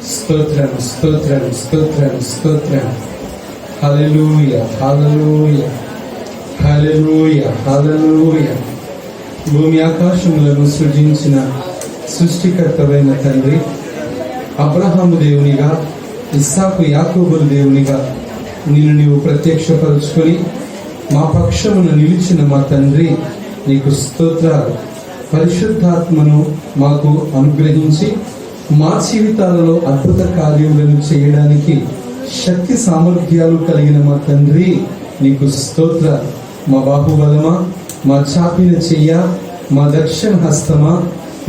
స్తోత్రం స్తోత్రం స్తోత్రం స్తోత్రం. హల్లెలూయా హల్లెలూయా హల్లెలూయా హల్లెలూయా. భూమి ఆకాశములను సృజించిన సృష్టికర్తవైన తండ్రి, అబ్రహాము దేవునిగా, ఇస్సాకు యాకోబుల దేవునిగా నిన్ను నీవు ప్రత్యక్షపరుచుకొని మా పక్షమున నిలిచిన మా తండ్రి, నీకు స్తోత్రాలు. పరిశుద్ధాత్మను మాకు అనుగ్రహించి మా జీవితాలలో అద్భుత కార్యములను చేయడానికి శక్తి సామర్థ్యాలు కలిగిన మా తండ్రి, నీకు స్తోత్రాలు. మా బాహుబలమా, మా చాపిన చెయ్య, మా దక్షిణ హస్తమా,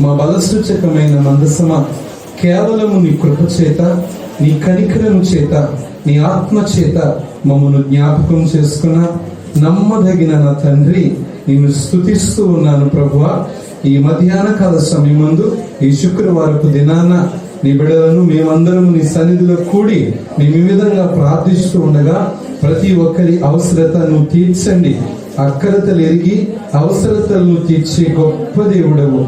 మా బలసూచకమైన మందసమా, కేవలము నీ కృప చేత, నీ కనికరము చేత, నీ ఆత్మ చేత మమ్మను జ్ఞాపకం చేసుకున్న నమ్మదగిన నా తండ్రి, నిన్ను స్తుతిస్తూ ఉన్నాను ప్రభువా. ఈ మధ్యాహ్న కాల సమయమందు ఈ శుక్రవారపు దినాన నీ బిడ్డలను మేమందరం నీ సన్నిధిలో కూడి మేము ఈ విధంగా ప్రార్థిస్తూ ఉండగా ప్రతి ఒక్కరి అవసరతను తీర్చండి. అక్కరతలు ఎరిగి అవసరతలను తీర్చే గొప్ప దేవుడవు.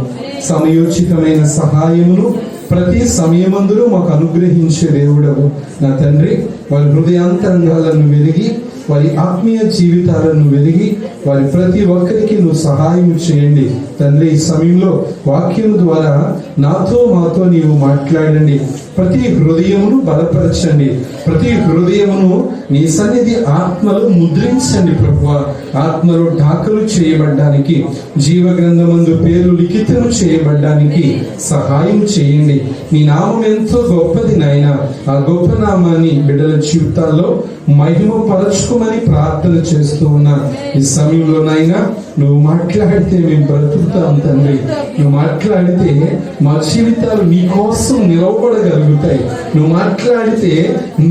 సమయోచితమైన సహాయమును ప్రతి సమయమందులో మాకు అనుగ్రహించే దేవుడవు నా తండ్రి. వారి హృదయాంతరంగాలను వెలిగి, వారి ఆత్మీయ జీవితాలను వెలిగి, వారి ప్రతి ఒక్కరికి నువ్వు సహాయం చేయండి తండ్రి. ఈ సమయంలో వాక్యం ద్వారా నాతో మాతో నీవు మాట్లాడండి. ప్రతి హృదయమును బలపరచండి. ప్రతి హృదయమును నీ సన్నిధి ఆత్మలో ముద్రించండి ప్రభువా. ఆత్మలో దాఖలు చేయబడ్డానికి, జీవ గ్రంథమందు పేరు లిఖితము చేయబడ్డానికి సహాయం చేయండి. నీ నామం ఎంతో గొప్పది నాయన. ఆ గొప్ప నామాన్ని బిడ్డల జీవితాల్లో మహిమ పరచుకోమని ప్రార్థన చేస్తూ ఉన్నా. ఈ సమయంలో నాయన నువ్వు మాట్లాడితే మేము బ్రతుకుతాం తండ్రి. నువ్వు మాట్లాడితే మా జీవితాలు నీ కోసం నిలవబడగలుగుతాయి. నువ్వు మాట్లాడితే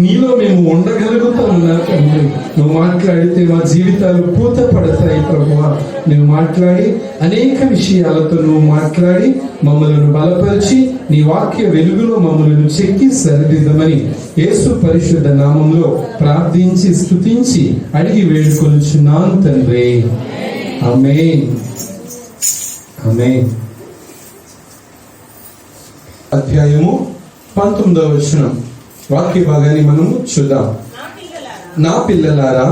నీలో మేము ఉండగలుగుతాం నా తండ్రి. నువ్వు మాట్లాడితే మా జీవితాలు పూత పడతాయి ప్రభువా. నువ్వు మాట్లాడి అనేక విషయాలతో నువ్వు మాట్లాడి మమ్మల్ని బలపరిచి నీ వాక్య వెలుగులో మమ్మల్ని చెక్కి సరిదిద్దమని యేసు పరిశుద్ధ నామంలో ప్రార్థించి స్తుతించి అడిగి వేడుకొనుచున్నాను తండ్రి. ఆమేన్ ఆమేన్. అధ్యాయము 19వ వచనం వాక్య భాగాన్ని మనము చూద్దాం. నా పిల్లలారా,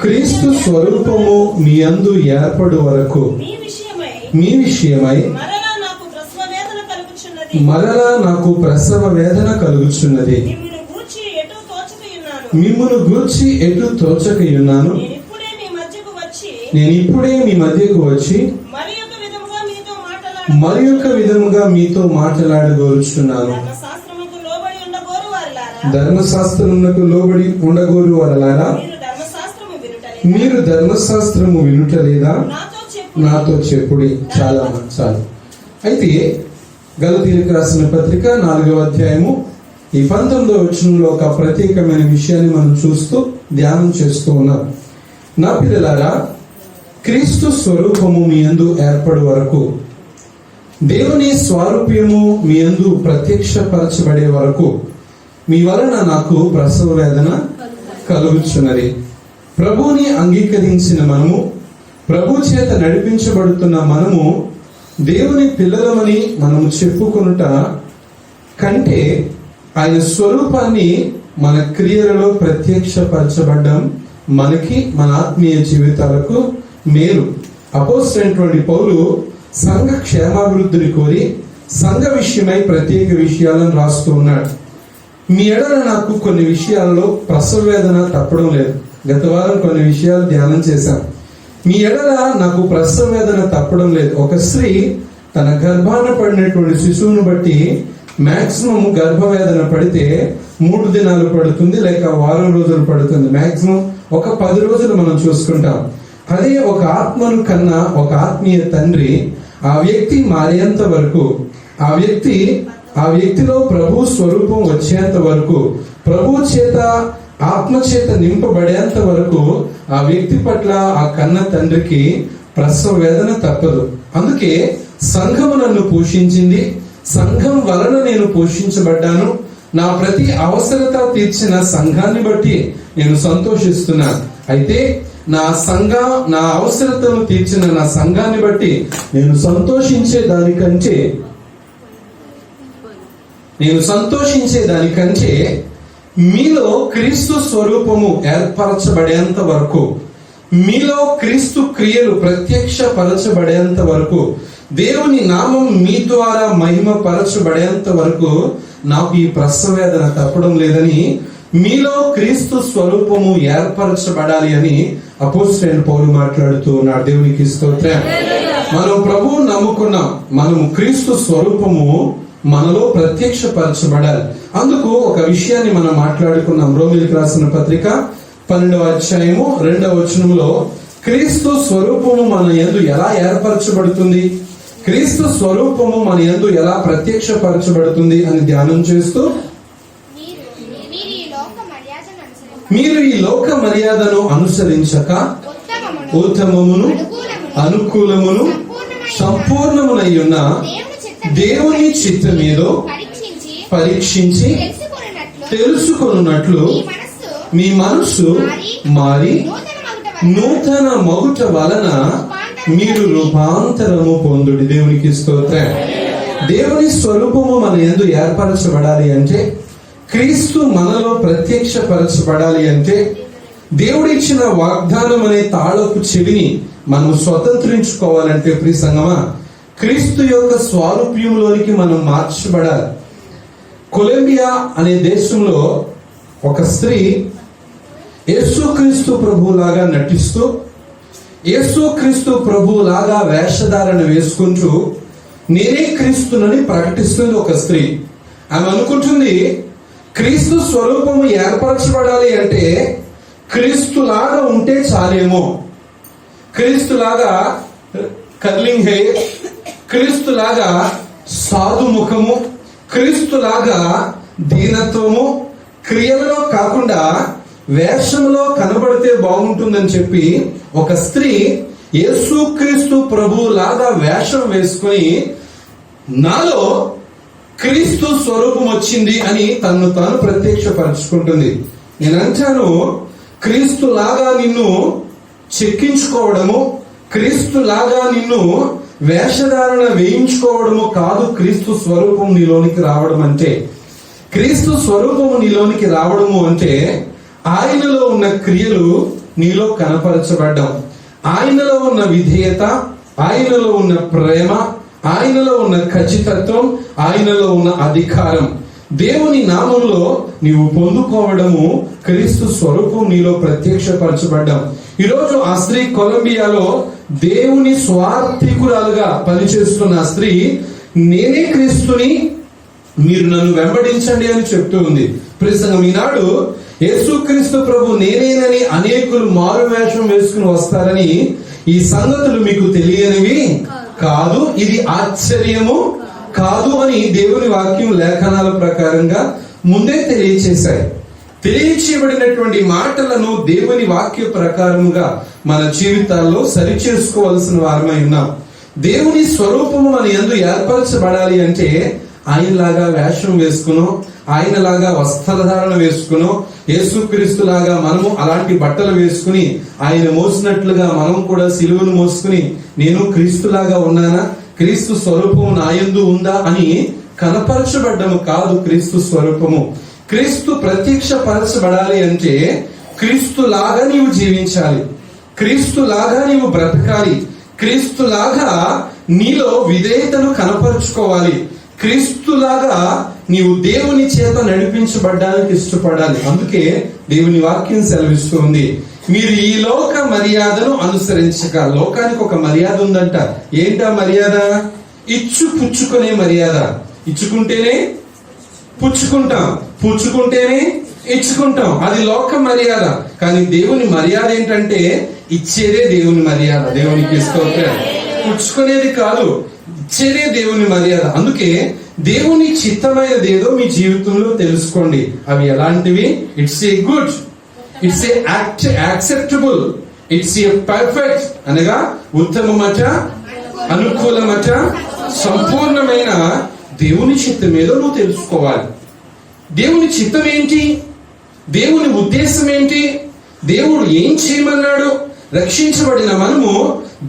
క్రీస్తు స్వరూపము మీ యందు ఏర్పడు వరకు మీ విషయమై మరలా నాకు ప్రసవ వేదన కలుగుచున్నది. మిమ్మును గూర్చి ఎటు తోచకయున్నాను. నేను ఇప్పుడే మీ మధ్యకు వచ్చి మరి యొక్క విధముగా మీతో మాట్లాడగోరుచున్నాను. ధర్మశాస్త్రమునకు లోబడి ఉండగోరు వారలారా, మీరు ధర్మశాస్త్రము వినుటలేదా? నాతో చెప్పుడి. చాలా చాలు. అయితే గలతీయులకు రాసిన పత్రిక 4వ అధ్యాయము ఈ 19వ వచనంలో ఒక ప్రత్యేకమైన విషయాన్ని మనం చూస్తూ ధ్యానం చేస్తూ ఉన్నాం. నా పిల్లలారా, క్రీస్తు స్వరూపము మీ యందు ఏర్పడు వరకు, దేవుని స్వారూప్యము మీ యందు ప్రత్యక్షపరచబడే వరకు మీ వలన నాకు ప్రసవ వేదన కలుగుచున్నది. ప్రభువుని అంగీకరించిన మనము, ప్రభు చేత నడిపించబడుతున్న మనము దేవుని పిల్లలమని మనము చెప్పుకొనుట కంటే ఆయన స్వరూపాన్ని మన క్రియలలో ప్రత్యక్షపరచబడ్డం మనకి, మన ఆత్మీయ జీవితాలకు మేలు. అపోస్తలుడైనటువంటి పౌలు సంఘ క్షేమాభివృద్ధిని కోరి సంఘ విషయమై ప్రత్యేక విషయాలను రాస్తూ ఉన్నాడు. మీ ఎడల నాకు కొన్ని విషయాల్లో ప్రసవ వేదన తప్పడం లేదు. గత వారం కొన్ని విషయాలు ధ్యానం చేశాం. మీ ఎడల నాకు ప్రసవ వేదన తప్పడం లేదు. ఒక స్త్రీ తన గర్భాన పడినటువంటి శిశువును బట్టి మాక్సిమం గర్భవేదన పడితే 3 దినాలు పడుతుంది, లేక వారం రోజులు పడుతుంది. మాక్సిమం ఒక 10 రోజులు మనం చూసుకుంటాం. అదే ఒక ఆత్మను కన్నా ఒక ఆత్మీయ తండ్రి ఆ వ్యక్తి మారేంత వరకు, ఆ వ్యక్తిలో ప్రభు స్వరూపం వచ్చేంత వరకు, ప్రభు చేత ఆత్మ చేత నింపబడేంత వరకు ఆ వ్యక్తి పట్ల ఆ కన్న తండ్రికి ప్రసవ వేదన తప్పదు. అందుకే సంఘము నన్ను పోషించింది, సంఘం వలన నేను పోషించబడ్డాను. నా ప్రతి అవసరత తీర్చిన సంఘాన్ని బట్టి నేను సంతోషిస్తున్నాను. అయితే నా అవసరతను తీర్చిన నా సంఘాన్ని బట్టి నేను సంతోషించే దానికంటే నేను సంతోషించే దానికంటే మీలో క్రీస్తు స్వరూపము ఏర్పరచబడేంత వరకు, మీలో క్రీస్తు క్రియలు ప్రత్యక్షపరచబడేంత వరకు, దేవుని నామం మీ ద్వారా మహిమ పరచబడేంత వరకు నాకు ఈ ప్రసవేదన తప్పడం లేదని, మీలో క్రీస్తు స్వరూపము ఏర్పరచబడాలి అని అపోస్తలుడైన పౌలు మాట్లాడుతూ ఉన్నాడు. దేవునికి స్తోత్రం. మనం ప్రభువు నమ్ముకున్నాం, మనము క్రీస్తు స్వరూపము మనలో ప్రత్యక్షపరచబడాలి. అందుకు ఒక విషయాన్ని మనం మాట్లాడుకున్నాం. రోమీయులకు రాసిన పత్రిక 12వ అధ్యాయము 2వ వచనంలో క్రీస్తు స్వరూపము మన యందు ఎలా ఏర్పరచబడుతుంది, క్రీస్తు స్వరూపము మన యందు ఎలా ప్రత్యక్షపరచబడుతుంది అని ధ్యానం చేస్తూ, మీరు ఈ లోక మర్యాదను అనుసరించక ఉత్తమమును అనుకూలమును సంపూర్ణమునయ్యున్న దేవుని చిత్తమేదో పరీక్షించి తెలుసుకొనున్నట్లు మీ మనస్సు మారి నూతన మగుట వలన మీరు రూపాంతరము పొందుడి. దేవునికి స్తోత్రం. దేవుని స్వరూపము మన యందు ఏర్పరచబడాలి అంటే, క్రీస్తు మనలో ప్రత్యక్షపరచబడాలి అంటే, దేవుడిచ్చిన వాగ్దానం అనే తాళపు చెవిని మనం స్వతంత్రించుకోవాలంటే, ప్రియ సంగమా, క్రీస్తు యొక్క స్వారూప్యంలోనికి మనం మార్చబడాలి. కొలంబియా అనే దేశంలో ఒక స్త్రీ యేసుక్రీస్తు ప్రభువులాగా నటిస్తూ, యేసుక్రీస్తు ప్రభువులాగా వేషధారణ వేసుకుంటూ నేనే క్రీస్తునని ప్రకటిస్తుంది ఒక స్త్రీ. ఆమె అనుకుంటుంది, క్రీస్తు స్వరూపము ఏర్పరచబడాలి అంటే క్రీస్తులాగా ఉంటే చాలేమో, క్రీస్తులాగా కర్లింగ్ హెయిర్, క్రీస్తులాగా సాధు ముఖము, క్రీస్తులాగా దీనత్వము, క్రియలలో కాకుండా వేషంలో కనబడితే బాగుంటుందని చెప్పి ఒక స్త్రీ యేసుక్రీస్తు ప్రభువు లాగా వేషం వేసుకొని నాలో క్రీస్తు స్వరూపం వచ్చింది అని తను తాను ప్రత్యక్షపరచుకుంటుంది. నేను అంటాను, క్రీస్తు లాగా నిన్ను చెక్కించుకోవడము, క్రీస్తు లాగా నిన్ను వేషధారణ వేయించుకోవడము కాదు క్రీస్తు స్వరూపం నీలోనికి రావడం అంటే. క్రీస్తు స్వరూపము నీలోనికి రావడము అంటే ఆయనలో ఉన్న క్రియలు నీలో కనపరచబడ్డం, ఆయనలో ఉన్న విధేయత, ఆయనలో ఉన్న ప్రేమ, ఆయనలో ఉన్న ఖచ్చితత్వం, ఆయనలో ఉన్న అధికారం, దేవుని నామంలో నీవు పొందుకోవడము క్రీస్తు స్వరూపం నీలో ప్రత్యక్షపరచబడ్డం. ఈరోజు ఆ స్త్రీ కొలంబియాలో దేవుని స్వార్థికురాలుగా పనిచేస్తున్న ఆ స్త్రీ నేనే క్రీస్తుని, మీరు నన్ను వెంబడించండి అని చెప్తూ ఉంది. ప్రసంగం ఈనాడు యేసుక్రీస్తు ప్రభు నేనేనని అనేకులు మారు వేషం వేసుకుని వస్తారని ఈ సంగతులు మీకు తెలియనివి కాదు, ఇది ఆశ్చర్యము కాదు అని దేవుని వాక్యం లేఖనాల ప్రకారంగా ముందే తెలియచేశాయి. తెలియచేయబడినటువంటి మాటలను దేవుని వాక్య ప్రకారముగా మన జీవితాల్లో సరిచేసుకోవాల్సిన వారమై ఉన్నాం. దేవుని స్వరూపము మన యందు ఏర్పరచబడాలి అంటే ఆయనలాగా వేషం వేసుకునో, ఆయనలాగా వస్త్రధారణ వేసుకునో, యేసుక్రీస్తు లాగా మనము అలాంటి బట్టలు వేసుకుని ఆయన మోసినట్లుగా మనం కూడా సిలువను మోసుకుని నేను క్రీస్తులాగా ఉన్నానా, క్రీస్తు స్వరూపము నా యందు ఉందా అని కనపరచబడ్డము కాదు క్రీస్తు స్వరూపము. క్రీస్తు ప్రత్యక్షపరచబడాలి అంటే క్రీస్తులాగా నీవు జీవించాలి, క్రీస్తులాగా నీవు బ్రతకాలి, క్రీస్తులాగా నీలో విధేయతను కనపరుచుకోవాలి, క్రీస్తులాగా నీవు దేవుని చేత నడిపించబడ్డానికి ఇష్టపడాలి. అందుకే దేవుని వాక్యం సెలవిస్తుంది, మీరు ఈ లోక మర్యాదను అనుసరించక. లోకానికి ఒక మర్యాద ఉందంట. ఏంటా మర్యాద? ఇచ్చు పుచ్చుకునే మర్యాద. ఇచ్చుకుంటేనే పుచ్చుకుంటాం, పుచ్చుకుంటేనే ఇచ్చుకుంటాం, అది లోక మర్యాద. కానీ దేవుని మర్యాద ఏంటంటే ఇచ్చేదే దేవుని మర్యాద. దేవునికి స్తోత్రం. పుచ్చుకునేది కాదు, ఇచ్చేదే దేవుని మర్యాద. అందుకే దేవుని చిత్తమైనది ఏదో మీ జీవితంలో తెలుసుకోండి. అవి ఎలాంటివి? It's a good, it's a acceptable, it's a perfect, అనగా ఉత్తమమట, అనుకూలమట, సంపూర్ణమైన దేవుని చిత్తం ఏదో నువ్వు తెలుసుకోవాలి. దేవుని చిత్తం ఏంటి? దేవుని ఉద్దేశం ఏంటి? దేవుడు ఏం చేయమన్నాడు? రక్షించబడిన మనము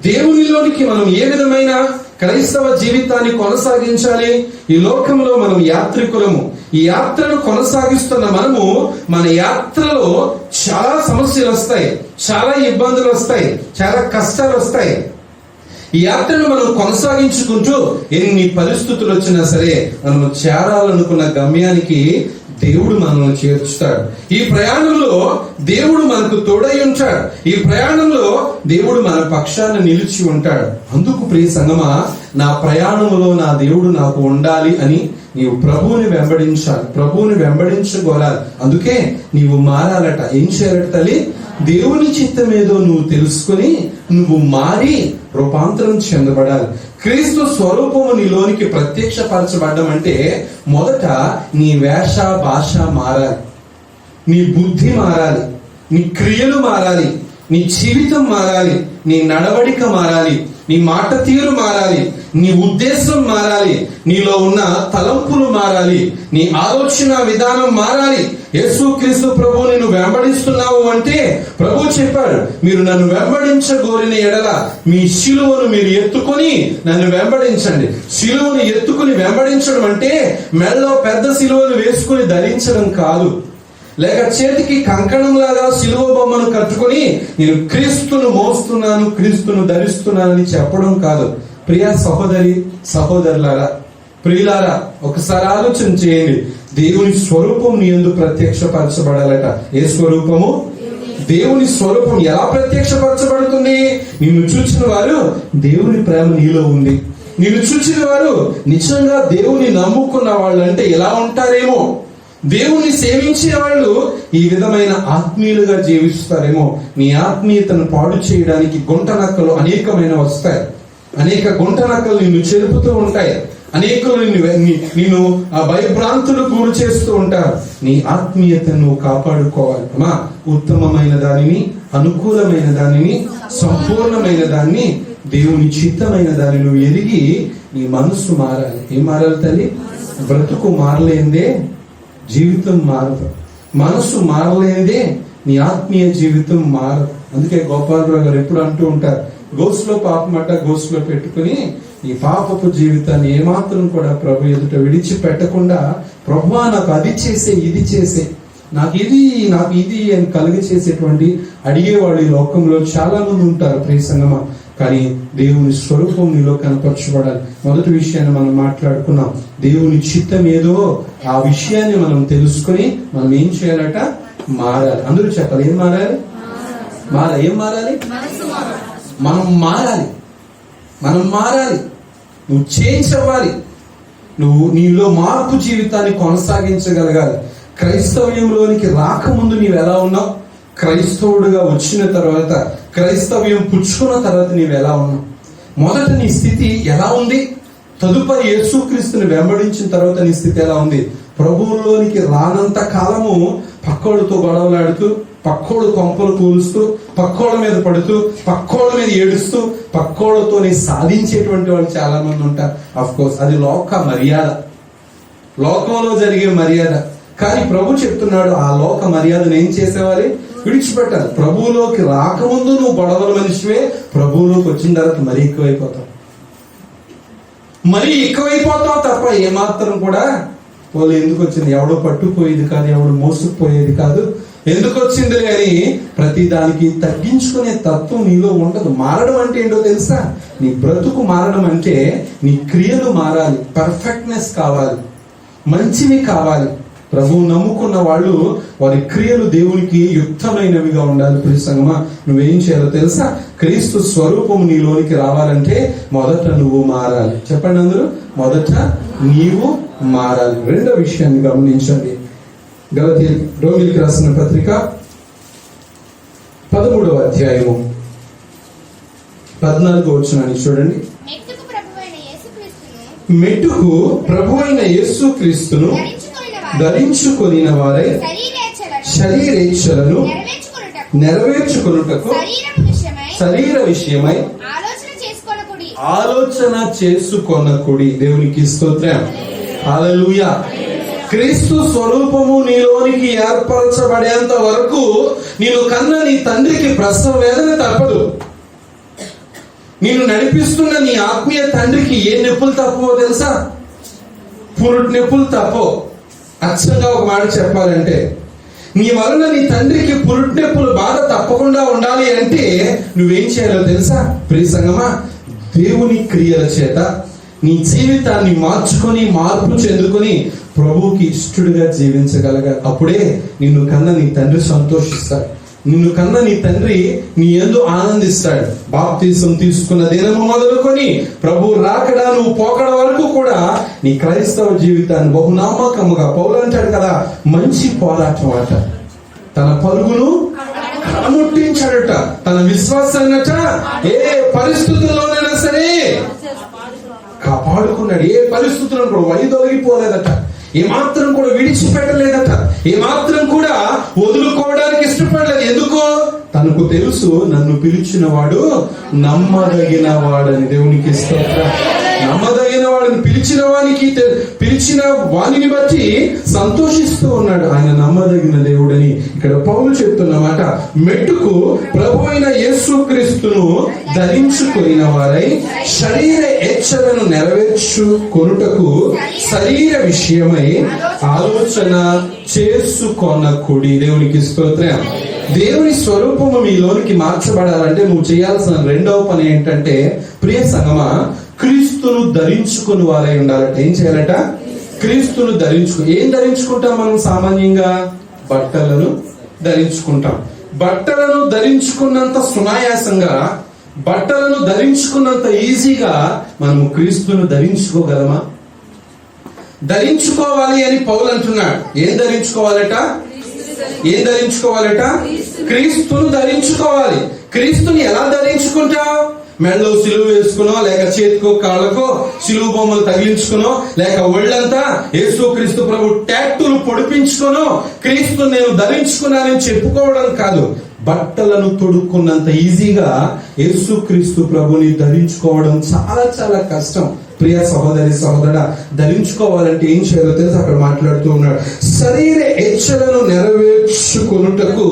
దేవునిలోనికి మనం ఏ విధమైన క్రైస్తవ జీవితాన్ని కొనసాగించాలి. ఈ లోకంలో మనం యాత్రికులము. ఈ యాత్రను కొనసాగిస్తున్న మనము మన యాత్రలో చాలా సమస్యలు వస్తాయి, చాలా ఇబ్బందులు వస్తాయి, చాలా కష్టాలు వస్తాయి. ఈ యాత్రను మనం కొనసాగించుకుంటూ ఎన్ని పరిస్థితులు వచ్చినా సరే మనము చేరాలనుకున్న గమ్యానికి దేవుడు మనల్ని చేర్చుతాడు. ఈ ప్రయాణంలో దేవుడు మనకు తోడై ఉంటాడు. ఈ ప్రయాణంలో దేవుడు మన పక్షాన నిలిచి ఉంటాడు. అందుకు ప్రియ సంగమా, నా ప్రయాణంలో నా దేవుడు నాకు ఉండాలి అని నీవు ప్రభువుని వెంబడించాలి, ప్రభువుని వెంబడించగోరాలి. అందుకే నీవు మారాలట. ఏం చేయాలట తల్లి? దేవుని చిత్తం ఏదో నువ్వు తెలుసుకుని నువ్వు మారి రూపాంతరం చెందబడాలి. క్రీస్తు స్వరూపము నీలోనికి ప్రత్యక్షపరచబడ్డం అంటే మొదట నీ వేష భాష మారాలి, నీ బుద్ధి మారాలి, నీ క్రియలు మారాలి, నీ జీవితం మారాలి, నీ నడవడిక మారాలి, నీ మాట తీరు మారాలి, నీ ఉద్దేశం మారాలి, నీలో ఉన్న తలంపులు మారాలి, నీ ఆలోచన విధానం మారాలి. యేసుక్రీస్తు ప్రభువు నిన్ను వెంబడిస్తున్నావు అంటే ప్రభు చెప్పాడు, మీరు నన్ను వెంబడించగోరిన ఎడల మీ శిలువను మీరు ఎత్తుకొని నన్ను వెంబడించండి. శిలువను ఎత్తుకుని వెంబడించడం అంటే మెడలో పెద్ద శిలువను వేసుకుని ధరించడం కాదు, లేక చేతికి కంకణం లాగా శిలువ బొమ్మను కట్టుకుని నేను క్రీస్తును మోస్తున్నాను, క్రీస్తును ధరిస్తున్నానని చెప్పడం కాదు. ప్రియ సహోదరి సహోదరులారా, ప్రియులారా, ఒకసారి ఆలోచన చేయండి. దేవుని స్వరూపం నీ యందు ప్రత్యక్షపరచబడాలట. ఏ స్వరూపము? దేవుని స్వరూపం ఎలా ప్రత్యక్షపరచబడుతుంది? నిన్ను చూచిన వారు దేవుని ప్రేమ నీలో ఉంది. నిన్ను చూచిన వారు నిజంగా దేవుని నమ్ముకున్న వాళ్ళు అంటే ఎలా ఉంటారేమో, దేవుణ్ణి సేవించే వాళ్ళు ఈ విధమైన ఆత్మీయులుగా జీవిస్తారేమో. నీ ఆత్మీయతను పాడు చేయడానికి గుంట నక్కలు అనేకమైన వస్తాయి. అనేక గుంట నక్కలు నిన్ను చెరుపుతూ ఉంటాయి. అనేకులు నిన్ను భయభ్రాంతులు గురి చేస్తూ ఉంటారు. నీ ఆత్మీయతను కాపాడుకోవాలి. అమ్మా, ఉత్తమమైన దానిని, అనుకూలమైన దానిని, సంపూర్ణమైన దాన్ని, దేవుని చిత్తమైన దాన్ని నువ్వు ఎరిగి నీ మనస్సు మారాలి. ఏం మారాలి తల్లి? బ్రతుకు మారలేందే జీవితం మారదు. మనసు మారలేదే నీ ఆత్మీయ జీవితం మారదు. అందుకే గోపాలరావు గారు ఎప్పుడు అంటూ ఉంటారు, గోసులో పాపమట గోసులో పెట్టుకుని ఈ పాపపు జీవితాన్ని ఏమాత్రం కూడా ప్రభు ఎదుట విడిచిపెట్టకుండా, ప్రభువా నాకు అది చేసే, ఇది చేసే, నాకు ఇది అని కలిగి చేసేటువంటి అడిగేవాళ్ళు ఈ లోకంలో చాలా మంది ఉంటారు ప్రియ సంగమా. కానీ దేవుని స్వరూపం నీలో కనపరచబడాలి. మొదటి విషయాన్ని మనం మాట్లాడుకున్నాం. దేవుని చిత్తం ఏదో ఆ విషయాన్ని మనం తెలుసుకుని మనం ఏం చేయాలట? మారాలి. అందరూ చెప్పాలి, ఏం మారాలి? ఏం మారాలి? మనం మారాలి. మనం మారాలి. నువ్వు చేంజ్ అవ్వాలి. నువ్వు నీలో మార్పు జీవితాన్ని కొనసాగించగలగాలి. క్రైస్తవ్యంలోనికి రాకముందు నీవు ఎలా ఉన్నావు? క్రైస్తవుడుగా వచ్చిన తర్వాత, క్రైస్తవ్యం పుచ్చుకున్న తర్వాత నీవు ఎలా ఉన్నావు? మొదట నీ స్థితి ఎలా ఉంది? తదుపరి యేసుక్రీస్తుని వెంబడించిన తర్వాత నీ స్థితి ఎలా ఉంది? ప్రభువులోనికి రానంత కాలము పక్కోడితో గొడవలాడుతూ, పక్కోడు కొంపలు కూలుస్తూ, పక్కోళ్ళ మీద పడుతూ, పక్కోళ్ళ మీద ఏడుస్తూ, పక్కోళ్ళతోనే సాధించేటువంటి వాళ్ళు చాలా మంది ఉంటారు. అఫ్ కోర్స్ అది లోక మర్యాద, లోకంలో జరిగే మర్యాద. కానీ ప్రభు చెప్తున్నాడు, ఆ లోక మర్యాదను ఏం చేసేవారి? విడిచిపెట్టాలి. ప్రభువులోకి రాకముందు నువ్వు గొడవల మనిషివే, ప్రభువులోకి వచ్చిన తర్వాత మరీ ఎక్కువైపోతావు తప్ప ఏమాత్రం కూడా వాళ్ళు ఎందుకు వచ్చింది, ఎవడో పట్టుకుపోయేది కాదు, ఎవడు మోసుకుపోయేది కాదు, ఎందుకు వచ్చింది అని ప్రతి దానికి తగ్గించుకునే తత్వం నీలో ఉండదు. మారడం అంటే ఏంటో తెలుసా? నీ బ్రతుకు మారడం అంటే నీ క్రియలు మారాలి, పర్ఫెక్ట్నెస్ కావాలి, మంచివి కావాలి. ప్రభువు నమ్ముకున్న వాళ్ళు వారి క్రియలు దేవునికి యుక్తమైనవిగా ఉండాలి. ప్రియ సంగమా, నువ్వేం చేయాలో తెలుసా? క్రీస్తు స్వరూపము నీలోనికి రావాలంటే మొదట నువ్వు మారాలి. చెప్పండి అందరూ, మొదట నీవు మారాలి. రెండో విషయాన్ని గమనించండి. రోమీయులకు రాసిన పత్రిక 13వ అధ్యాయము 14వ వచనాన్ని చూడండి. మెట్టుకు ప్రభువైన యేసుక్రీస్తును ధరించుకొనిన వారై శరీరేచ్ఛలను నెరవేర్చుకొనుటకు శరీర విషయమై ఆలోచన చేసుకొనకుడి. దేవునికి స్తోత్రం. హల్లెలూయా. క్రీస్తు స్వరూపము నీలోనికి ఏర్పరచబడేంత వరకు నీవు కన్న నీ తండ్రికి ప్రసవ వేదన తప్పదు. నిన్ను నడిపిస్తున్న నీ ఆత్మీయ తండ్రికి ఏ నొప్పులు తప్పవో తెలుసా? పురుటి నొప్పులు తప్పో. అచ్చంగా ఒక మాట చెప్పాలంటే, నీ వలన నీ తండ్రికి పురుటి నొప్పులు బాధ తప్పకుండా ఉండాలి అంటే నువ్వేం చేయాలో తెలుసా? ప్రియ సంగమా, దేవుని క్రియల చేత నీ జీవితాన్ని మార్చుకొని మార్పు చెందుకొని ప్రభువుకి ఇష్టడుగా జీవించగలగాలి. అప్పుడే నిన్ను కన్నా నీ తండ్రి సంతోషిస్తాడు. నిన్ను కన్నా నీ తండ్రి నీ యందు ఆనందిస్తాడు. బాప్తిసం తీసుకున్న దినము మొదలుకొని ప్రభు రాకడా నువ్వు పోకడ వరకు కూడా నీ క్రైస్తవ జీవితాన్ని బహునామకముగా, పౌలు అంటాడు కదా, మంచి పోరాటం ఆట. తన పరుగును కడముట్టించాడట. తన విశ్వాసాన్నట ఏ పరిస్థితుల్లోనైనా సరే కాపాడుకున్నాడు. ఏ పరిస్థితుల్లో కూడా వైదొలిగిపోలేదట. ఏమాత్రం కూడా విడిచిపెట్టలేదట. ఏమాత్రం కూడా వదులుకోవడానికి ఇష్టపడలేదు. ఎందుకో తనకు తెలుసు, నన్ను పిలిచిన వాడు నమ్మదగిన వాడని. దేవునికి స్తోత్రం. నమ్మదగిన వాడిని పిలిచిన వాణిని బట్టి సంతోషిస్తూ ఉన్నాడు. ఆయన నమ్మదగిన దేవుడని ఇక్కడ పౌలు చెప్తున్నమాట. మెట్టుకు ప్రభు అయిన యేసుక్రీస్తును ధరించుకొనిన వారై శరీర ఇచ్చలను నెరవేర్చుకొనుటకు శరీర విషయమై ఆలోచన చేసుకొనకుడి. దేవునికి స్తోత్రం. దేవుని స్వరూపము మీలోనికి మార్చబడాలంటే నువ్వు చేయాల్సిన రెండవ పని ఏంటంటే, ప్రియ సంగమా, క్రీస్తును ధరించుకుని వారై ఉండాలట. ఏం చేయాలట? క్రీస్తును ఏం ధరించుకుంటాం మనం? సామాన్యంగా బట్టలను ధరించుకుంటాం. బట్టలను ధరించుకున్నంత సునాయాసంగా, బట్టలను ధరించుకున్నంత ఈజీగా మనము క్రీస్తును ధరించుకోగలమా? ధరించుకోవాలి అని పౌలు అంటున్నాడు. ఏం ధరించుకోవాలట? క్రీస్తును ధరించుకోవాలి. క్రీస్తుని ఎలా ధరించుకుంటావు? మెడలో సిలువ వేసుకునో, లేక చేతికో కాళ్ళకో సిలువ బొమ్మలు తగిలించుకునో, లేక ఒళ్ళంతా యేసు క్రీస్తు ప్రభు టాటూలు పొడిపించుకునో క్రీస్తు నేను ధరించుకున్నానని చెప్పుకోవడం కాదు. బట్టలను తొడుక్కున్నంత ఈజీగా యేసు క్రీస్తు ప్రభుని ధరించుకోవడం చాలా చాలా కష్టం. ప్రియ సహోదరి సహోదరుడా, ధరించుకోవాలంటే ఏం చేయాలో తెలుసు? అక్కడ మాట్లాడుతూ ఉన్నాడు. శరీర ఇచ్చలను నెరవేర్చుకొనుటకు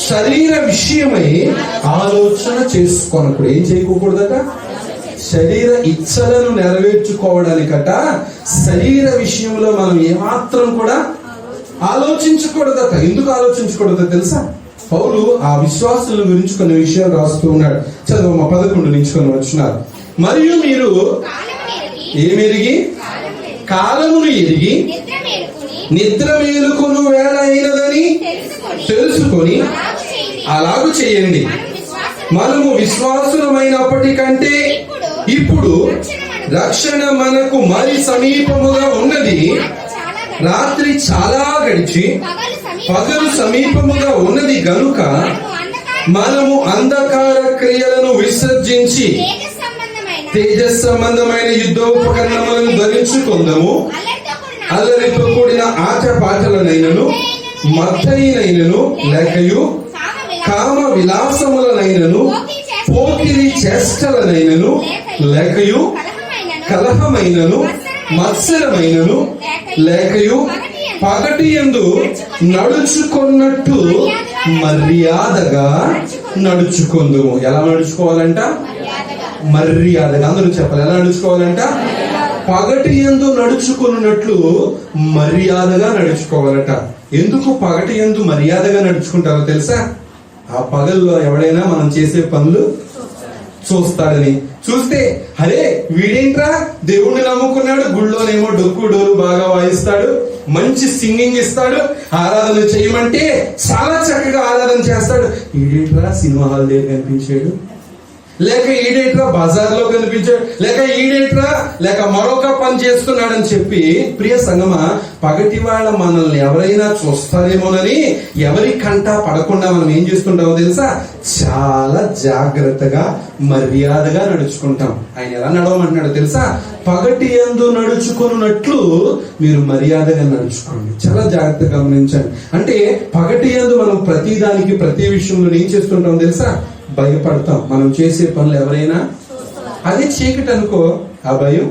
శరీర విషయమై ఆలోచన చేసుకోనప్పుడు. ఏం చేయకూడదట? శరీర ఇచ్చలను నెరవేర్చుకోవడానికట శరీర విషయంలో మనం ఏమాత్రం కూడా ఆలోచించకూడదట. ఎందుకు ఆలోచించకూడదో తెలుసా? పౌలు ఆ విశ్వాసుల గురించి కొన్ని విషయాలు రాస్తూ ఉన్నాడు. చదువు 11 నుంచి కొన్ని వచ్చినారు. మరియు మీరు ఏమెరిగి కాలమును ఎరిగి నిద్ర మేలుకొను వేళ అయినదని తెలుసుకొని అలాగు చేయండి. మనము విశ్వాసులమైనప్పటికంటే ఇప్పుడు రక్షణ మనకు మరి సమీపముగా ఉన్నది. రాత్రి చాలా గడిచి పగలు సమీపముగా ఉన్నది గనుక మనము అంధకార క్రియలను విసర్జించి తేజస్ సంబంధమైన యుద్ధోపకరణములను ధరించుకుందాము. అల్లరితో కూడిన ఆట పాటలనైనను మత్తయినైనను లేకయు కామ విలాసములనైనను పోకిరి చేష్టలనైనను లేకయు కలహమైనను మత్సరమైనను లేకయు పగటి యందు నడుచుకున్నట్టు మర్యాదగా నడుచుకుందుము. ఎలా నడుచుకోవాలంట? మర్యాదగా. అందరూ చెప్పాలి, ఎలా నడుచుకోవాలంట? పగటి యందు నడుచుకున్నట్లు మర్యాదగా నడుచుకోవాలట. ఎందుకు పగటి యందు మర్యాదగా నడుచుకుంటారో తెలుసా? ఆ పగల్లో ఎవడైనా మనం చేసే పనులు చూస్తాడని. చూస్తే అరే వీడేంట్రా దేవుణ్ణి నమ్ముకున్నాడు, గుళ్ళోనేమో డొక్కు డోలు బాగా వాయిస్తాడు, మంచి సింగింగ్ ఇస్తాడు, ఆరాధన చేయమంటే చాలా చక్కగా ఆరాధన చేస్తాడు, ఈడేంట్రా సినిమా హాల్ దగ్గర కనిపించాడు, లేక ఈడేట్రా బజార్లో కనిపించాడు, లేక మరొక పని చేస్తున్నాడని చెప్పి, ప్రియ సంగమా, పగటి వాళ్ళ మనల్ని ఎవరైనా చూస్తారేమోనని ఎవరి కంట పడకుండా మనం ఏం చేస్తుంటామో తెలుసా? చాలా జాగ్రత్తగా మర్యాదగా నడుచుకుంటాం. ఆయన ఎలా నడవమంటున్నాడో తెలుసా? పగటి యందు నడుచుకున్నట్లు మీరు మర్యాదగా నడుచుకోండి. చాలా జాగ్రత్తగా గమనించండి. అంటే పగటి యందు మనం ప్రతి దానికి ప్రతి విషయంలో ఏం చేస్తుంటాం తెలుసా? భయపడతాం. మనం చేసే పనులు ఎవరైనా అదే చీకటి అనుకో, ఆ భయం.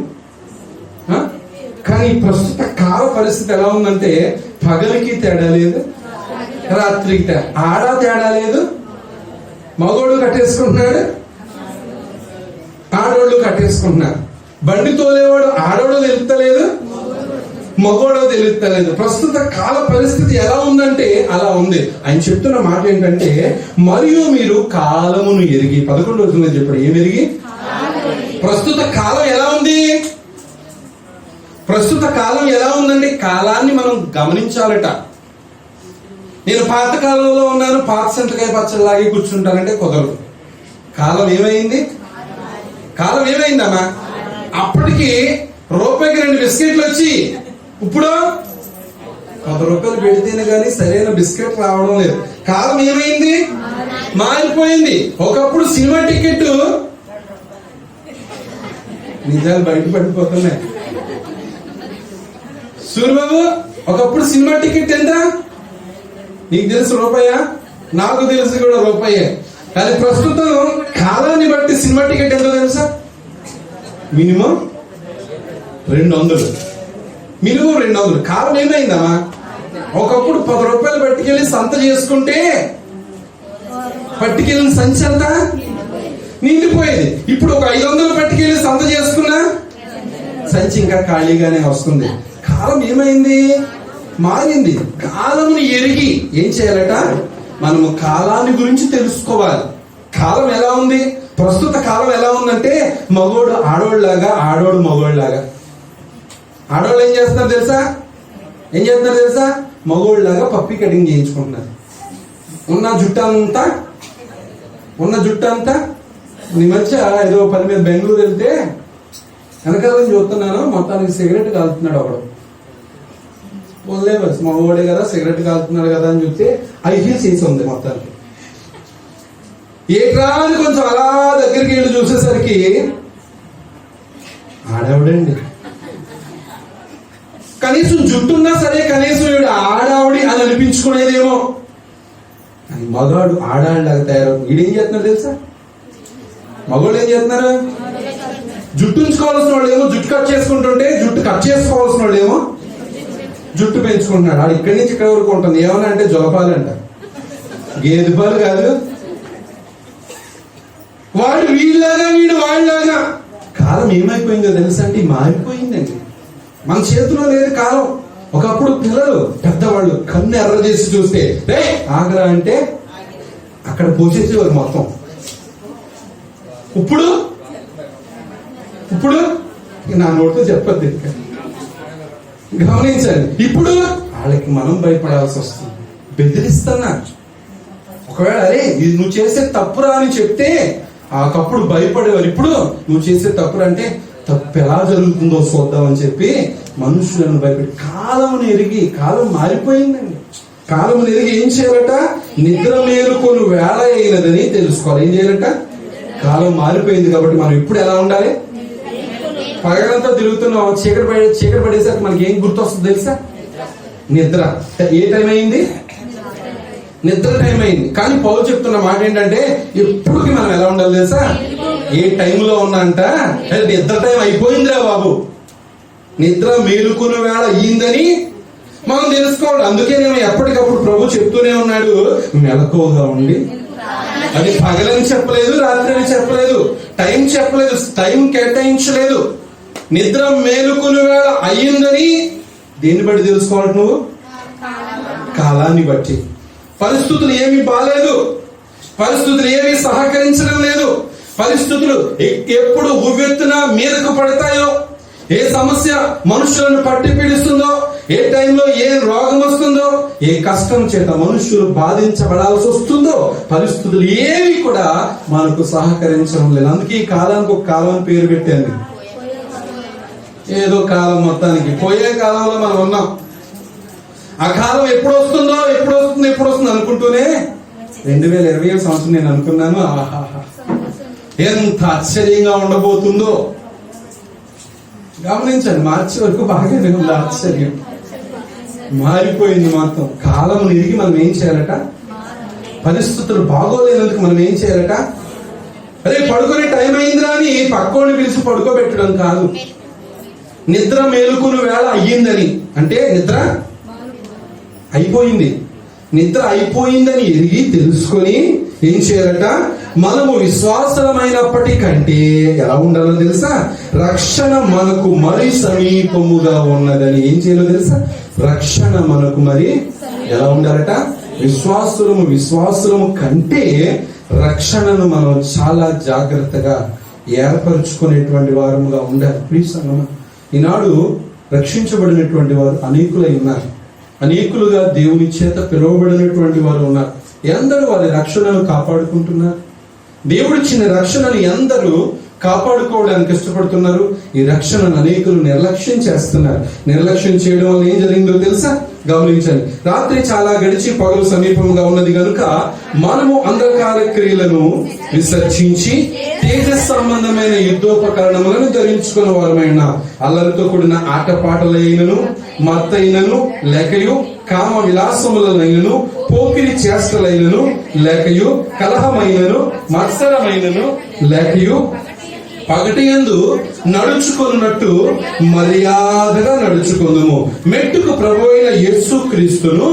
కానీ ప్రస్తుత కాల పరిస్థితి ఎలా ఉందంటే పగలికి తేడా లేదు, రాత్రికి తేడా లేదు. మగోడు కట్టేసుకుంటున్నాడు, ఆడోళ్ళు కట్టేసుకుంటున్నారు. బండి తోలేవాడు ఆడోడో తెలుస్తలేదు, మగోడో తెలుస్తలేదు. ప్రస్తుత కాల పరిస్థితి ఎలా ఉందంటే అలా ఉంది. ఆయన చెప్తున్న మాట ఏంటంటే, మరియు మీరు కాలమును ఎరిగి, 11 రోజులు చెప్పాడు. ఏం ఎరిగి? ప్రస్తుత కాలం ఎలా ఉంది? ప్రస్తుత కాలం ఎలా ఉందండి? కాలాన్ని మనం గమనించాలట. నేను పాత కాలంలో ఉన్నాను, పాత సెంటకాయ పచ్చలాగి కూర్చుంటానంటే కుదరదు. కాలం ఏమైంది? కాలం ఏమైందమ్మా? అప్పటికి రూపాయికి 2 బిస్కెట్లు వచ్చి ఇప్పుడు 10 రూపాయలు పెడితేనే కానీ సరైన బిస్కెట్ రావడం లేదు. కాలం ఏమైంది? మారిపోయింది. ఒకప్పుడు సినిమా టికెట్, నిజాలు బయట పడిపోతున్నాయి. సూర్యబాబు, ఒకప్పుడు సినిమా టికెట్ ఎంత? నీకు తెలుసు రూపాయా? నాకు తెలుసు కూడా రూపాయే. కానీ ప్రస్తుతం కాలాన్ని బట్టి సినిమా టికెట్ ఎంతో తెలుసా? మినిమం 200. మినిమం 200. కాలం ఏమైందమ్మా? ఒకప్పుడు 10 రూపాయలు పట్టుకెళ్ళి సంత చేసుకుంటే పట్టుకెళ్ళిన సంచి అంతా నిండిపోయేది. ఇప్పుడు ఒక 500 పట్టుకెళ్ళి సంత చేసుకున్నా సంచి ఇంకా ఖాళీగానే వస్తుంది. కాలం ఏమైంది? మారింది. కాలముని ఎరిగి ఏం చేయాలట? మనము కాలాన్ని గురించి తెలుసుకోవాలి. కాలం ఎలా ఉంది? ప్రస్తుత కాలం ఎలా ఉందంటే, మగోడు ఆడోళ్ళలాగా, ఆడోడు మగోళ్ళలాగా. ఆడోళ్ళు ఏం చేస్తున్నారు తెలుసా? ఏం చేస్తున్నారు తెలుసా? మగోళ్ళలాగా పప్పి కటింగ్ చేయించుకుంటున్నారు. ఉన్న జుట్టు అంతా ఈ మధ్య ఏదో పని మీద బెంగళూరు వెళ్తే వెనకాల చూస్తున్నాను, మొత్తానికి సిగరెట్ కాలుతున్నాడు ఒకడు. మగవాడే కదా, సిగరెట్ కాలుతున్నాడు కదా అని చూస్తే ఐఫీల్ చేసి ఉంది మొత్తానికి. ఏట్రా అని కొంచెం అలా దగ్గరికి వెళ్ళి చూసేసరికి ఆడవిడండి. కనీసం జుట్టున్నా సరే కనీసం వీడు ఆడావిడి అని అనిపించుకునేదేమో. అని మగాడు ఆడాళ్ళలాగా తయారవు. వీడేం చేస్తున్నారు తెలుసా? మగవాళ్ళు ఏం చేస్తున్నారు? జుట్టు ఉంచుకోవాల్సిన వాళ్ళు ఏమో జుట్టు కట్ చేసుకుంటుంటే, జుట్టు కట్ చేసుకోవాల్సిన వాళ్ళు ఏమో జుట్టు పెంచుకుంటున్నాడు. ఆడు ఇక్కడి నుంచి ఇక్కడ వరకు ఉంటుంది. ఏమన్నా అంటే జొలపాలంట, గేదె పాలు కాదు. వాడు వీళ్ళలాగా, వీడు వాళ్ళలాగా. కాలం ఏమైపోయిందో తెలుసా అండి? మారిపోయిందండి. మన చేతిలో లేదు కాలం. ఒకప్పుడు పిల్లలు పెద్దవాళ్ళు కన్ను ఎర్ర చేసి చూస్తే ఆగరా అంటే అక్కడ పోసేసేవారు మొత్తం. ఇప్పుడు నా నోటితో చెప్పద్దు, గమనించండి. ఇప్పుడు వాళ్ళకి మనం భయపడాల్సి వస్తుంది. బెదిరిస్తున్నా. ఒకవేళ అరే ఇది నువ్వు చేసే తప్పురా అని చెప్తే ఒకప్పుడు భయపడేవారు. ఇప్పుడు నువ్వు చేసే తప్పురా అంటే తప్పు ఎలా జరుగుతుందో చూద్దామని చెప్పి మనుషులను భయపెట్టి కాలమును ఎరిగి, కాలం మారిపోయిందండి. కాలమును ఎరిగి ఏం చేయాలట? నిద్ర మేలుకొని వేళ అయినదని తెలుసుకోవాలి. ఏం చేయాలట? కాలం మారిపోయింది కాబట్టి మనం ఇప్పుడు ఎలా ఉండాలి? పగలంతా తిరుగుతున్నాం, చీకటి పడేసరికి మనకి ఏం గుర్తొస్తుంది తెలుసా? నిద్ర. ఏ టైం అయింది? నిద్ర టైం అయింది. కానీ పౌలు చెప్తున్న మాట ఏంటంటే, ఎప్పటికి మనం ఎలా ఉండాలి తెలుసా? ఏ టైంలో ఉన్నంట నిద్ర టైం అయిపోయిందిరా బాబు, నిద్ర మేలుకున్న వేళ అయ్యిందని మనం తెలుసుకోవాలి. అందుకే నేను ఎప్పటికప్పుడు ప్రభు చెప్తూనే ఉన్నాడు, మెలకువగా ఉండి. అది పగలని చెప్పలేదు, రాత్రి అని చెప్పలేదు, టైం చెప్పలేదు, టైం కేటాయించలేదు. నిద్ర మేలుకున్న వేళ అయ్యిందని దేన్ని బట్టి తెలుసుకోవాలి నువ్వు? కాలాన్ని బట్టి. పరిస్థితులు ఏమీ బాలేదు, పరిస్థితులు ఏమీ సహకరించడం లేదు. పరిస్థితులు ఎప్పుడు ఉవ్వెత్తున మీదకు పడతాయో, ఏ సమస్య మనుషులను పట్టి పీడిస్తుందో, ఏ టైంలో ఏ రోగం వస్తుందో, ఏ కష్టం చేత మనుషులు బాధించబడాల్సి వస్తుందో, పరిస్థితులు ఏవి కూడా మనకు సహకరించడం లేదు. అందుకే ఈ కాలానికి ఒక కాలం అని పేరు పెట్టాను. ఏదో కాలం, మొత్తానికి పోయే కాలంలో మనం ఉన్నాం. ఆ కాలం ఎప్పుడు వస్తుందో, ఎప్పుడు వస్తుంది అనుకుంటూనే 2027 సంవత్సరం నేను అనుకున్నాను, ఆహాహా ఎంత ఆశ్చర్యంగా ఉండబోతుందో. గమనించండి, మార్చి వరకు బాగానే ఉంది, ఆశ్చర్యం మారిపోయింది మొత్తం. కాలం ఎరిగి మనం ఏం చేయాలట? పరిస్థితులు బాగోలేనందుకు మనం ఏం చేయాలట? అదే పడుకునే టైం అయిందిరా అని పక్కోని పిలిచి పడుకోబెట్టడం కాదు. నిద్ర మేలుకున్న వేళ అయ్యిందని అంటే నిద్ర అయిపోయింది. నిద్ర అయిపోయిందని ఎరిగి తెలుసుకొని ఏం చేయాలట? మనము విశ్వాసమైనప్పటికంటే ఎలా ఉండాలో తెలుసా? రక్షణ మనకు మరి సమీపముగా ఉన్నదని. ఏం చేయాలో తెలుసా? రక్షణ మనకు మరి ఎలా ఉండాలట? విశ్వాసులము కంటే రక్షణను మనం చాలా జాగ్రత్తగా ఏర్పరచుకునేటువంటి వారముగా ఉండాలి. ప్లీజ్ సంగమా, ఈనాడు రక్షించబడినటువంటి వారు అనేకులై ఉన్నారు. అనేకులుగా దేవుని చేత పిలువబడినటువంటి వారు ఉన్నారు. ఎందరూ వారి రక్షణను కాపాడుకుంటున్నారు. దేవుడిచ్చిన రక్షణను ఎందరూ కాపాడుకోవడానికి ఇష్టపడుతున్నారు. ఈ రక్షణను అనేకులు నిర్లక్ష్యం చేస్తున్నారు. నిర్లక్ష్యం చేయడం వల్ల ఏం జరిగిందో తెలుసా? గమనించండి. రాత్రి చాలా గడిచి పగలు సమీపంగా ఉన్నది కనుక మనము అంధకార క్రియలను విసర్జించి తేజస్ సంబంధమైన యుద్ధోపకరణములను ధరించుకున్న వారమైన అల్లరితో కూడిన ఆటపాటలైనను మత్తైనను లేకయు కామ విలాసములైనను పోకిరి చేష్టలైనను లేకయు కలహమైనను మత్సరమైనను లేకయు పగటియందు నడుచుకున్నట్టు మర్యాదగా నడుచుకుందుము. మెట్టుకు ప్రభువైన యేసుక్రీస్తును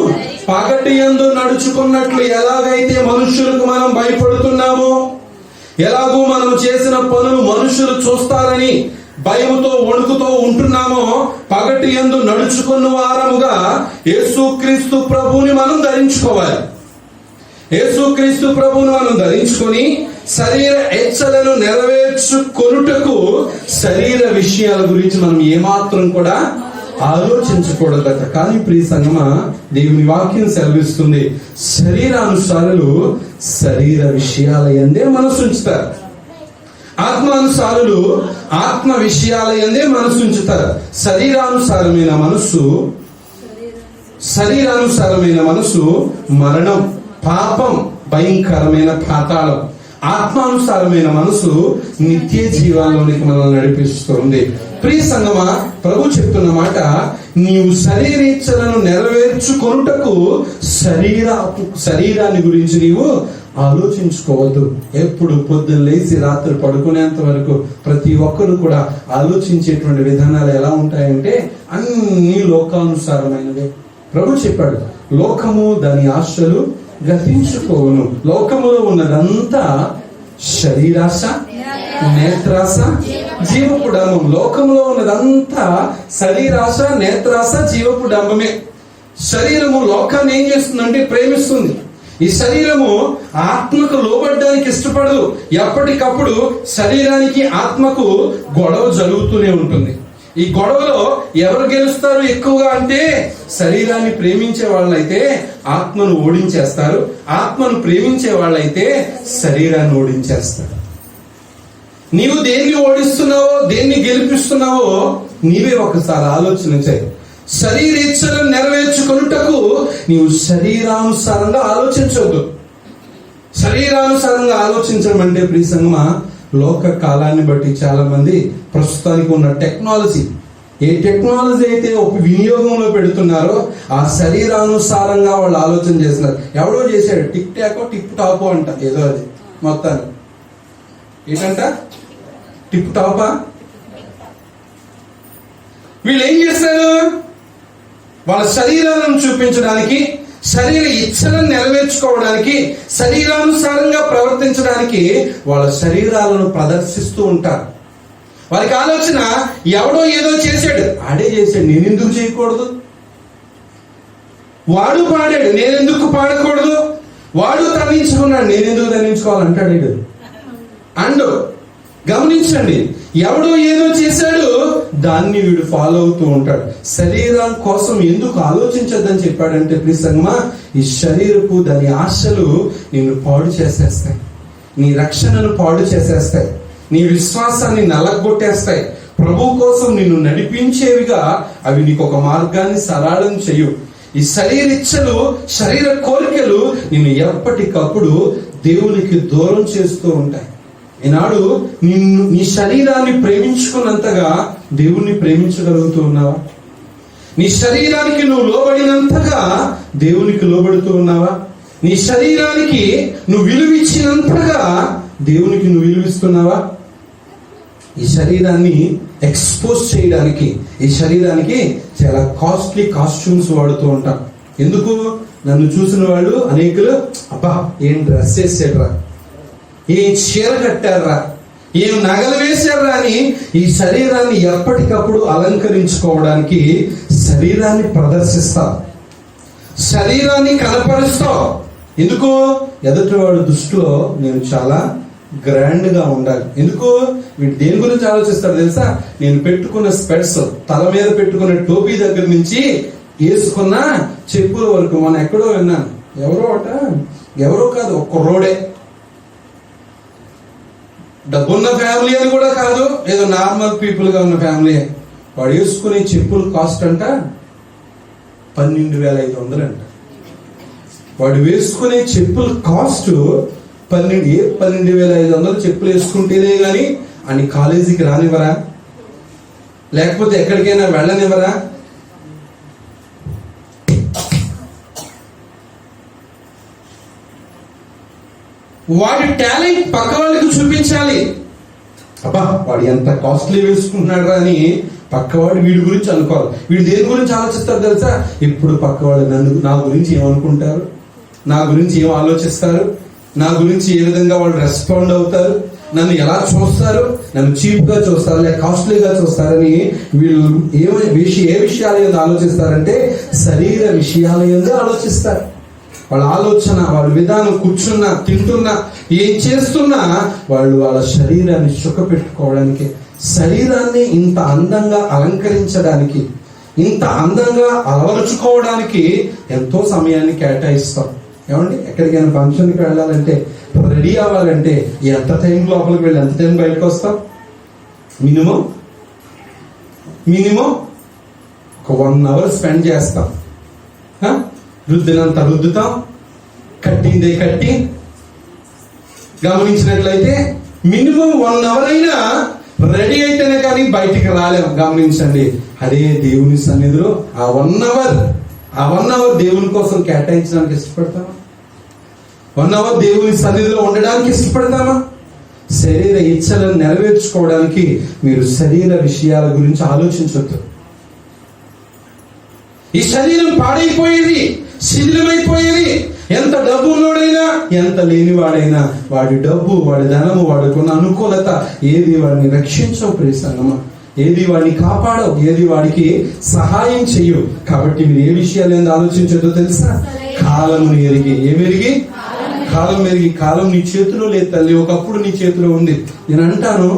పగటియందు నడుచుకున్నట్లు ఎలాగైతే మనుషులకు మనం భయపడుతున్నామో, ఎలాగూ మనం చేసిన పనులు మనుషులు చూస్తారని భయముతో వణుకుతో ఉంటున్నామో, పగటియందు నడుచుకున్న వారముగా యేసుక్రీస్తు ప్రభువుని మనం ధరించుకోవాలి. యేసుక్రీస్తు ప్రభువును మనం ధరించుకొని శరీర ఇచ్చలను నెరవేర్చుకొనుటకు శరీర విషయాల గురించి మనం ఏమాత్రం కూడా ఆలోచించకూడదట. కానీ ప్రియ సంగమా, దేవుని వాక్యం సెలవిస్తుంది, శరీరానుసారులు శరీర విషయాల యందే మనసు ఉంచుతారు, ఆత్మానుసారులు ఆత్మ విషయాల యందే మనసు ఉంచుతారు. శరీరానుసారమైన మనసు మరణం, పాపం, భయంకరమైన పాతాళం. ఆత్మానుసారమైన మనసు నిత్య జీవాల్లోనికి మనల్ని నడిపిస్తుంది. ప్రియ సంగమా, ప్రభు చెప్తున్న మాట, నీవు శరీరేచ్ఛలను నెరవేర్చుకొనుటకు శరీరాన్ని గురించి నీవు ఆలోచించుకోవద్దు. ఎప్పుడు పొద్దున్న లేచి రాత్రి పడుకునేంత వరకు ప్రతి ఒక్కరు కూడా ఆలోచించేటువంటి విధానాలు ఎలా ఉంటాయంటే అన్ని లోకానుసారమైనవే. ప్రభు చెప్పాడు, లోకము దాని ఆశలు గతించుకోవును. లోకములో ఉన్నదంతా శరీరాశ, నేత్రాశ, జీవపు డంబం. లోకంలో ఉన్నదంతా శరీరాశ, నేత్రాశ, జీవపు డంబమే. శరీరము లోకాన్ని ఏం చేస్తుందంటే ప్రేమిస్తుంది. ఈ శరీరము ఆత్మకు లోబడ్డానికి ఇష్టపడదు. ఎప్పటికప్పుడు శరీరానికి ఆత్మకు గొడవ జరుగుతూనే ఉంటుంది. ఈ గొడవలో ఎవరు గెలుస్తారు ఎక్కువగా అంటే, శరీరాన్ని ప్రేమించే వాళ్ళైతే ఆత్మను ఓడించేస్తారు, ఆత్మను ప్రేమించే వాళ్ళైతే శరీరాన్ని ఓడించేస్తారు. నీవు దేన్ని ఓడిస్తున్నావో, దేన్ని గెలిపిస్తున్నావో నీవే ఒకసారి ఆలోచన చేయి. శరీరేచ్ఛలను నెరవేర్చుకొనుటకు నీవు శరీరానుసారంగా ఆలోచించవద్దు. శరీరానుసారంగా ఆలోచించడం అంటే ప్రియ సంగమా, లోక కాలాన్ని బట్టి చాలా మంది ప్రస్తుతానికి ఉన్న టెక్నాలజీ, ఏ టెక్నాలజీ అయితే ఒక వినియోగంలో పెడుతున్నారో ఆ శరీరానుసారంగా వాళ్ళు ఆలోచన చేస్తున్నారు. ఎవడో చేశాడు టిక్ టాకో టిప్ టాపో అంట, ఏదో అది మొత్తాన్ని ఏంటంట, టిప్ టాపా. వీళ్ళు ఏం చేస్తారు? వాళ్ళ శరీరాలను చూపించడానికి, శరీర ఇచ్చలను నెరవేర్చుకోవడానికి, శరీరానుసారంగా ప్రవర్తించడానికి వాళ్ళ శరీరాలను ప్రదర్శిస్తూ ఉంటారు. వారికి ఆలోచన, ఎవడో ఏదో చేశాడు, ఆడే చేశాడు, నేనెందుకు చేయకూడదు, వాడు పాడాడు, నేనెందుకు పాడకూడదు, వాడు తరించుకున్నాడు, నేనెందుకు తరించుకోవాలంటాడు. అండ్ గమనించండి, ఎవడో ఏదో చేశాడు దాన్ని వీడు ఫాలో అవుతూ ఉంటాడు. శరీరం కోసం ఎందుకు ఆలోచించద్దని చెప్పాడంటే ప్రియ సంగమా, ఈ శరీరపు దాని ఆశలు నిన్ను పాడు చేసేస్తాయి, నీ రక్షణను పాడు చేసేస్తాయి, నీ విశ్వాసాన్ని నలగొట్టేస్తాయి. ప్రభు కోసం నిన్ను నడిపించేవిగా అవి నీకు ఒక మార్గాన్ని సరళం చేయు. ఈ శరీరిచ్చలు, శరీర కోరికలు నిన్ను ఎప్పటికప్పుడు దేవునికి దూరం చేస్తూ ఉంటాయి. ఈనాడు నీ శరీరాన్ని ప్రేమించుకున్నంతగా దేవుణ్ణి ప్రేమించగలుగుతూ ఉన్నావా? నీ శరీరానికి నువ్వు లోబడినంతగా దేవునికి లోబడుతూ ఉన్నావా? నీ శరీరానికి నువ్వు విలువిచ్చినంతగా దేవునికి నువ్వు విలువిస్తున్నావా? ఈ శరీరాన్ని ఎక్స్పోజ్ చేయడానికి, ఈ శరీరానికి చాలా కాస్ట్లీ కాస్ట్యూమ్స్ వాడుతూ ఉంటాం. ఎందుకు? నన్ను చూసిన వాళ్ళు అనేకులు, అబ్బా ఏం డ్రెస్ వేసాడురా, ఏం చీర కట్టారా, ఏం నగలు వేశారా అని ఈ శరీరాన్ని ఎప్పటికప్పుడు అలంకరించుకోవడానికి శరీరాన్ని ప్రదర్శిస్తాం, శరీరాన్ని కనపరుస్తాం. ఎందుకు? ఎదుటివాడు దృష్టిలో నేను చాలా గ్రాండ్ గా ఉండాలి. ఎందుకు? వీడు దేని గురించి ఆలోచిస్తాడు తెలుసా? నేను పెట్టుకున్న స్పెట్స్, తల మీద పెట్టుకున్న టోపీ దగ్గర నుంచి వేసుకున్న చెప్పుల వరకు. మనం ఎక్కడో విన్నాను, ఎవరో కాదు, ఒక్క రోడే, డబ్బున్న ఫ్యామిలీ అని కూడా కాదు, ఏదో నార్మల్ పీపుల్ గా ఉన్న ఫ్యామిలీ. వాడు వేసుకునే చెప్పుల కాస్ట్ అంట 12,500 అంట. వాడు వేసుకునే చెప్పుల కాస్ట్ 12,500 చెప్పులు వేసుకుంటేనే గాని అని కాలేజీకి రానివ్వరా, లేకపోతే ఎక్కడికైనా వెళ్ళనివ్వరా. వాడి టాలెంట్ పక్క వాళ్ళకి చూపించాలి. అబ్బా వాడు ఎంత కాస్ట్లీ వేసుకుంటున్నాడు అని పక్కవాడు వీడి గురించి అనుకోవాలి. వీడు దేని గురించి ఆలోచిస్తారు తెలుసా? ఇప్పుడు పక్కవాడు నా గురించి ఏమనుకుంటారు, నా గురించి ఏం ఆలోచిస్తారు, నా గురించి ఏ విధంగా వాళ్ళు రెస్పాండ్ అవుతారు, నన్ను ఎలా చూస్తారు, నన్ను చీప్ గా చూస్తారు లేక కాస్ట్లీగా చూస్తారని వీళ్ళు ఏ విషయాల మీద ఆలోచిస్తారంటే శరీర విషయాల మీద ఆలోచిస్తారు. వాళ్ళ ఆలోచన, వాళ్ళ విధానం, కూర్చున్నా, తింటున్నా, ఏం చేస్తున్నా వాళ్ళు వాళ్ళ శరీరాన్ని సుఖపెట్టుకోవడానికి, శరీరాన్ని ఇంత అందంగా అలంకరించడానికి, ఇంత అందంగా అలవరుచుకోవడానికి ఎంతో సమయాన్ని కేటాయిస్తాం. ఏమండి, ఎక్కడికైనా ఫంక్షన్కి వెళ్ళాలంటే, రెడీ అవ్వాలంటే ఎంత టైం లోపలికి వెళ్ళి ఎంత టైం బయటకు వస్తాం? మినిమం ఒక 1 hour స్పెండ్ చేస్తాం. రుద్దినంత రుద్దుతాం, కట్టిందే కట్టి. గమనించినట్లయితే మినిమం 1 hour అయినా రెడీ అయితేనే కానీ బయటికి రాలేము. గమనించండి, అదే దేవుని సన్నిధిలో ఆ 1 hour దేవుని కోసం కేటాయించడానికి ఇష్టపడతామా? 1 hour దేవుని సన్నిధిలో ఉండడానికి ఇష్టపడతామా? శరీర ఇచ్చలను నెరవేర్చుకోవడానికి మీరు శరీర విషయాల గురించి ఆలోచించొద్దు. ఈ శరీరం పాడైపోయేది, శిథిలమైపోయేది. ఎంత డబ్బు ఉన్నోడైనా, ఎంత లేనివాడైనా, వాడి డబ్బు, వాడి ధనము, వాడికున్న అనుకూలత ఏది వాడిని రక్షించవు ప్రియసంగమా, ఏది వాడిని కాపాడవు, ఏది వాడికి సహాయం చెయ్యవు. కాబట్టి మీరు ఏ విషయాలు ఏందో ఆలోచించదో తెలుసా? కాలమును ఎరిగి. ఏమెరిగి? కాలం ఎరిగి. కాలం నీ చేతిలో లేదు తల్లి, ఒకప్పుడు నీ చేతిలో ఉంది. నేను అంటాను,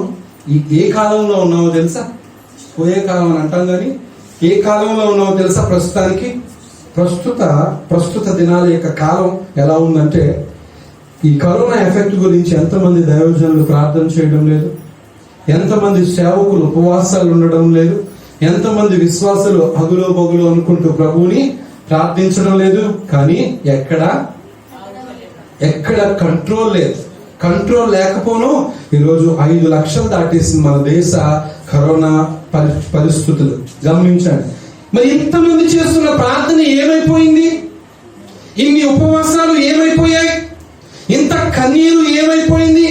ఏ కాలంలో ఉన్నావో తెలుసా? పోయే కాలం అని అంటాం కానీ ఏ కాలంలో ఉన్నావో తెలుసా? ప్రస్తుత దినాల యొక్క కాలం ఎలా ఉందంటే, ఈ కరోనా ఎఫెక్ట్ గురించి ఎంతమంది దైవజనులు ప్రార్థన చేయడం లేదు, ఎంతమంది సేవకులు ఉపవాసాలు ఉండడం లేదు, ఎంతమంది విశ్వాసులు అగులో బగులు అనుకుంటూ ప్రభువుని ప్రార్థించడం లేదు. కానీ ఎక్కడ కంట్రోల్ లేదు. కంట్రోల్ లేకపోను ఈరోజు 5 లక్షలు దాటేసింది మన దేశ కరోనా పరిస్థితులు. గమనించండి, మరి ఇంతమంది చేస్తున్న ప్రార్థన ఏమైపోయింది? ఇన్ని ఉపవాసాలు ఏమైపోయాయి? ఇంత కన్నీరు ఏమైపోయింది?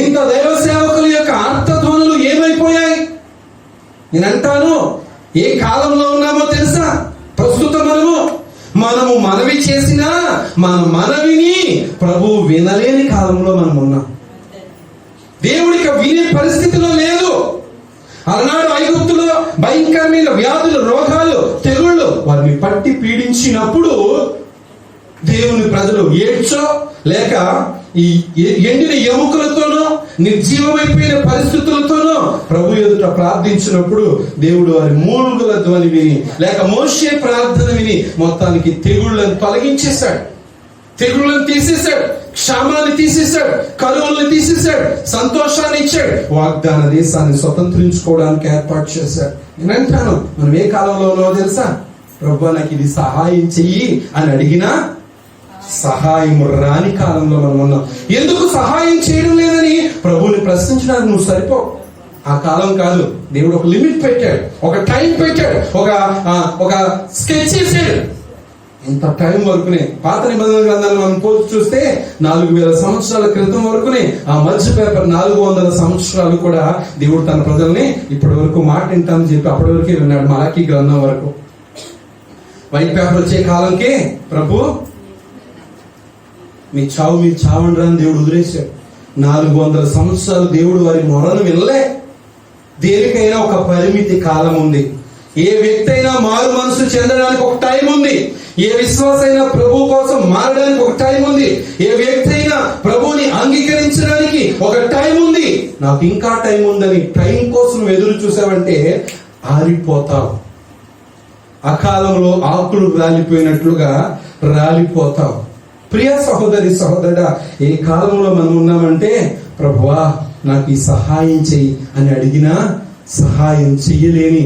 ఇంత దైవ సేవకుల యొక్క ఆర్తధ్వనులు ఏమైపోయాయి? నేను అంటాను, ఏ కాలంలో ఉన్నామో తెలుసా? ప్రస్తుతం మనము మనవి చేసినా మన మనవిని ప్రభు వినలేని కాలంలో మనం ఉన్నాం. దేవుడికి వినే పరిస్థితిలో లేదు. అలనాడు ఐగుప్తులో భయంకరమైన వ్యాధులు, రోగాలు, తెగుళ్ళు వారిని పట్టి పీడించినప్పుడు దేవుని ప్రజలు ఏడ్చో లేక ఈ ఎండిన ఎముకలతోనో నిర్జీవమైపోయిన పరిస్థితులతోనో ప్రభు ఎదుట ప్రార్థించినప్పుడు దేవుడు వారి మూలుగుల ధ్వని విని లేక మోషే ప్రార్థన విని మొత్తానికి తెగుళ్ళను తొలగించేశాడు, తెగుళ్ళను తీసేశాడు, క్షామాన్ని తీసేశాడు, కరువులను తీసేశాడు, సంతోషాన్ని ఇచ్చాడు, వాగ్దాన దేశాన్ని స్వతంత్రించుకోవడానికి ఏర్పాటు చేశాడు. నేను అంటాను, మనం ఏ కాలంలో ఉన్నామో తెలుసా? ప్రభు నాకు ఇది సహాయం చెయ్యి అని అడిగినా సహాయం రాని కాలంలో మనం ఉన్నాం. ఎందుకు సహాయం చేయడం లేదని ప్రభువుని ప్రశ్నించడానికి నువ్వు సరిపో. ఆ కాలం కాదు. దేవుడు ఒక లిమిట్ పెట్టాడు, ఒక టైం పెట్టాడు, ఒక స్కెచ్ చేశాడు. ఇంత టైం వరకునే పాత నిబంధన గ్రంథాలు మనం పోల్చి చూస్తే 4000 సంవత్సరాల క్రితం వరకునే ఆ మధ్య పేపర్ 400 సంవత్సరాలు కూడా దేవుడు తన ప్రజల్ని ఇప్పటి వరకు మాట వింటామని చెప్పి అప్పటి వరకే విన్నాడు. మలాకీ గ్రంథం వరకు వైట్ పేపర్ వచ్చే కాలంకే ప్రభు మీ చావు మీరు చావండి అని దేవుడు వదిలేశాడు. 400 సంవత్సరాలు దేవుడు వారి మొరను వినలే. దేనికైనా ఒక పరిమితి కాలం ఉంది. ఏ వ్యక్తి అయినా మారు మనసు చెందడానికి ఒక టైం ఉంది. ఏ విశ్వాస అయినా ప్రభు కోసం మారడానికి ఒక టైం ఉంది. ఏ వ్యక్తి అయినా ప్రభుని అంగీకరించడానికి ఒక టైం ఉంది. నాకు ఇంకా టైం ఉందని టైం కోసం ఎదురు చూసావంటే ఆరిపోతావు. అకాలంలో ఆకులు రాలిపోయినట్లుగా రాలిపోతావు. ప్రియ సహోదరి సహోదరుడా, ఏ కాలంలో మనం ఉన్నామంటే ప్రభువా నాకు ఈ సహాయం చెయ్యి అని అడిగినా సహాయం చెయ్యలేని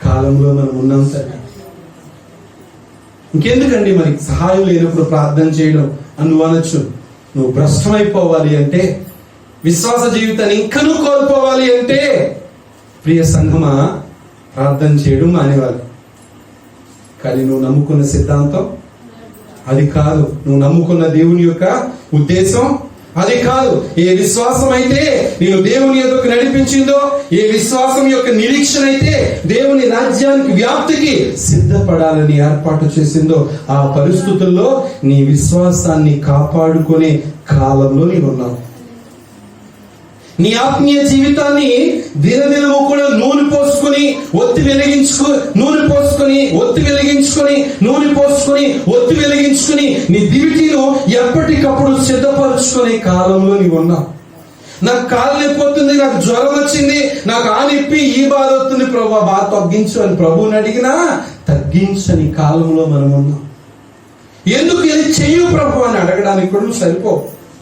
కాలంలో మనం ఉన్నాం. సరే, ఇంకెందుకండి మరి సహాయం లేనప్పుడు ప్రార్థన చేయడం అని నువ్వు అనొచ్చు. నువ్వు భ్రష్టమైపోవాలి అంటే, విశ్వాస జీవితాన్ని ఇంకా నువ్వు కోల్పోవాలి అంటే ప్రియ సంఘమా ప్రార్థన చేయడం మానేవాలి. కానీ నువ్వు నమ్ముకున్న సిద్ధాంతం అది కాదు. నువ్వు నమ్ముకున్న దేవుని యొక్క ఉద్దేశం అది కాదు. ఏ విశ్వాసం అయితే నేను దేవుని ఎదుకు నడిపించిందో, ఏ విశ్వాసం యొక్క నిరీక్షణ అయితే దేవుని రాజ్యానికి వ్యాప్తికి సిద్ధపడాలని ఏర్పాటు చేసిందో, ఆ పరిస్థితుల్లో నీ విశ్వాసాన్ని కాపాడుకునే కాలంలో నీవు ఉన్నావు. నీ ఆత్మీయ జీవితాన్ని దినదినము కూడా నూనె పోసుకొని ఒత్తి వెలిగించుకొని నీ దివిటీను ఎప్పటికప్పుడు సిద్ధపరచుకునే కాలంలో నీవు ఉన్నావు. నాకు కాలు నొప్పి వస్తుంది, నాకు జ్వరం వచ్చింది, నాకు ఆ నొప్పి ఈ బాధ వస్తుంది, ప్రభు బాధ తగ్గించు అని ప్రభువుని అడిగినా తగ్గించని కాలంలో మనం ఉన్నాం. ఎందుకు ఇది చెయ్యు ప్రభు అని అడగడానికి కూడా నువ్వు సరిపో.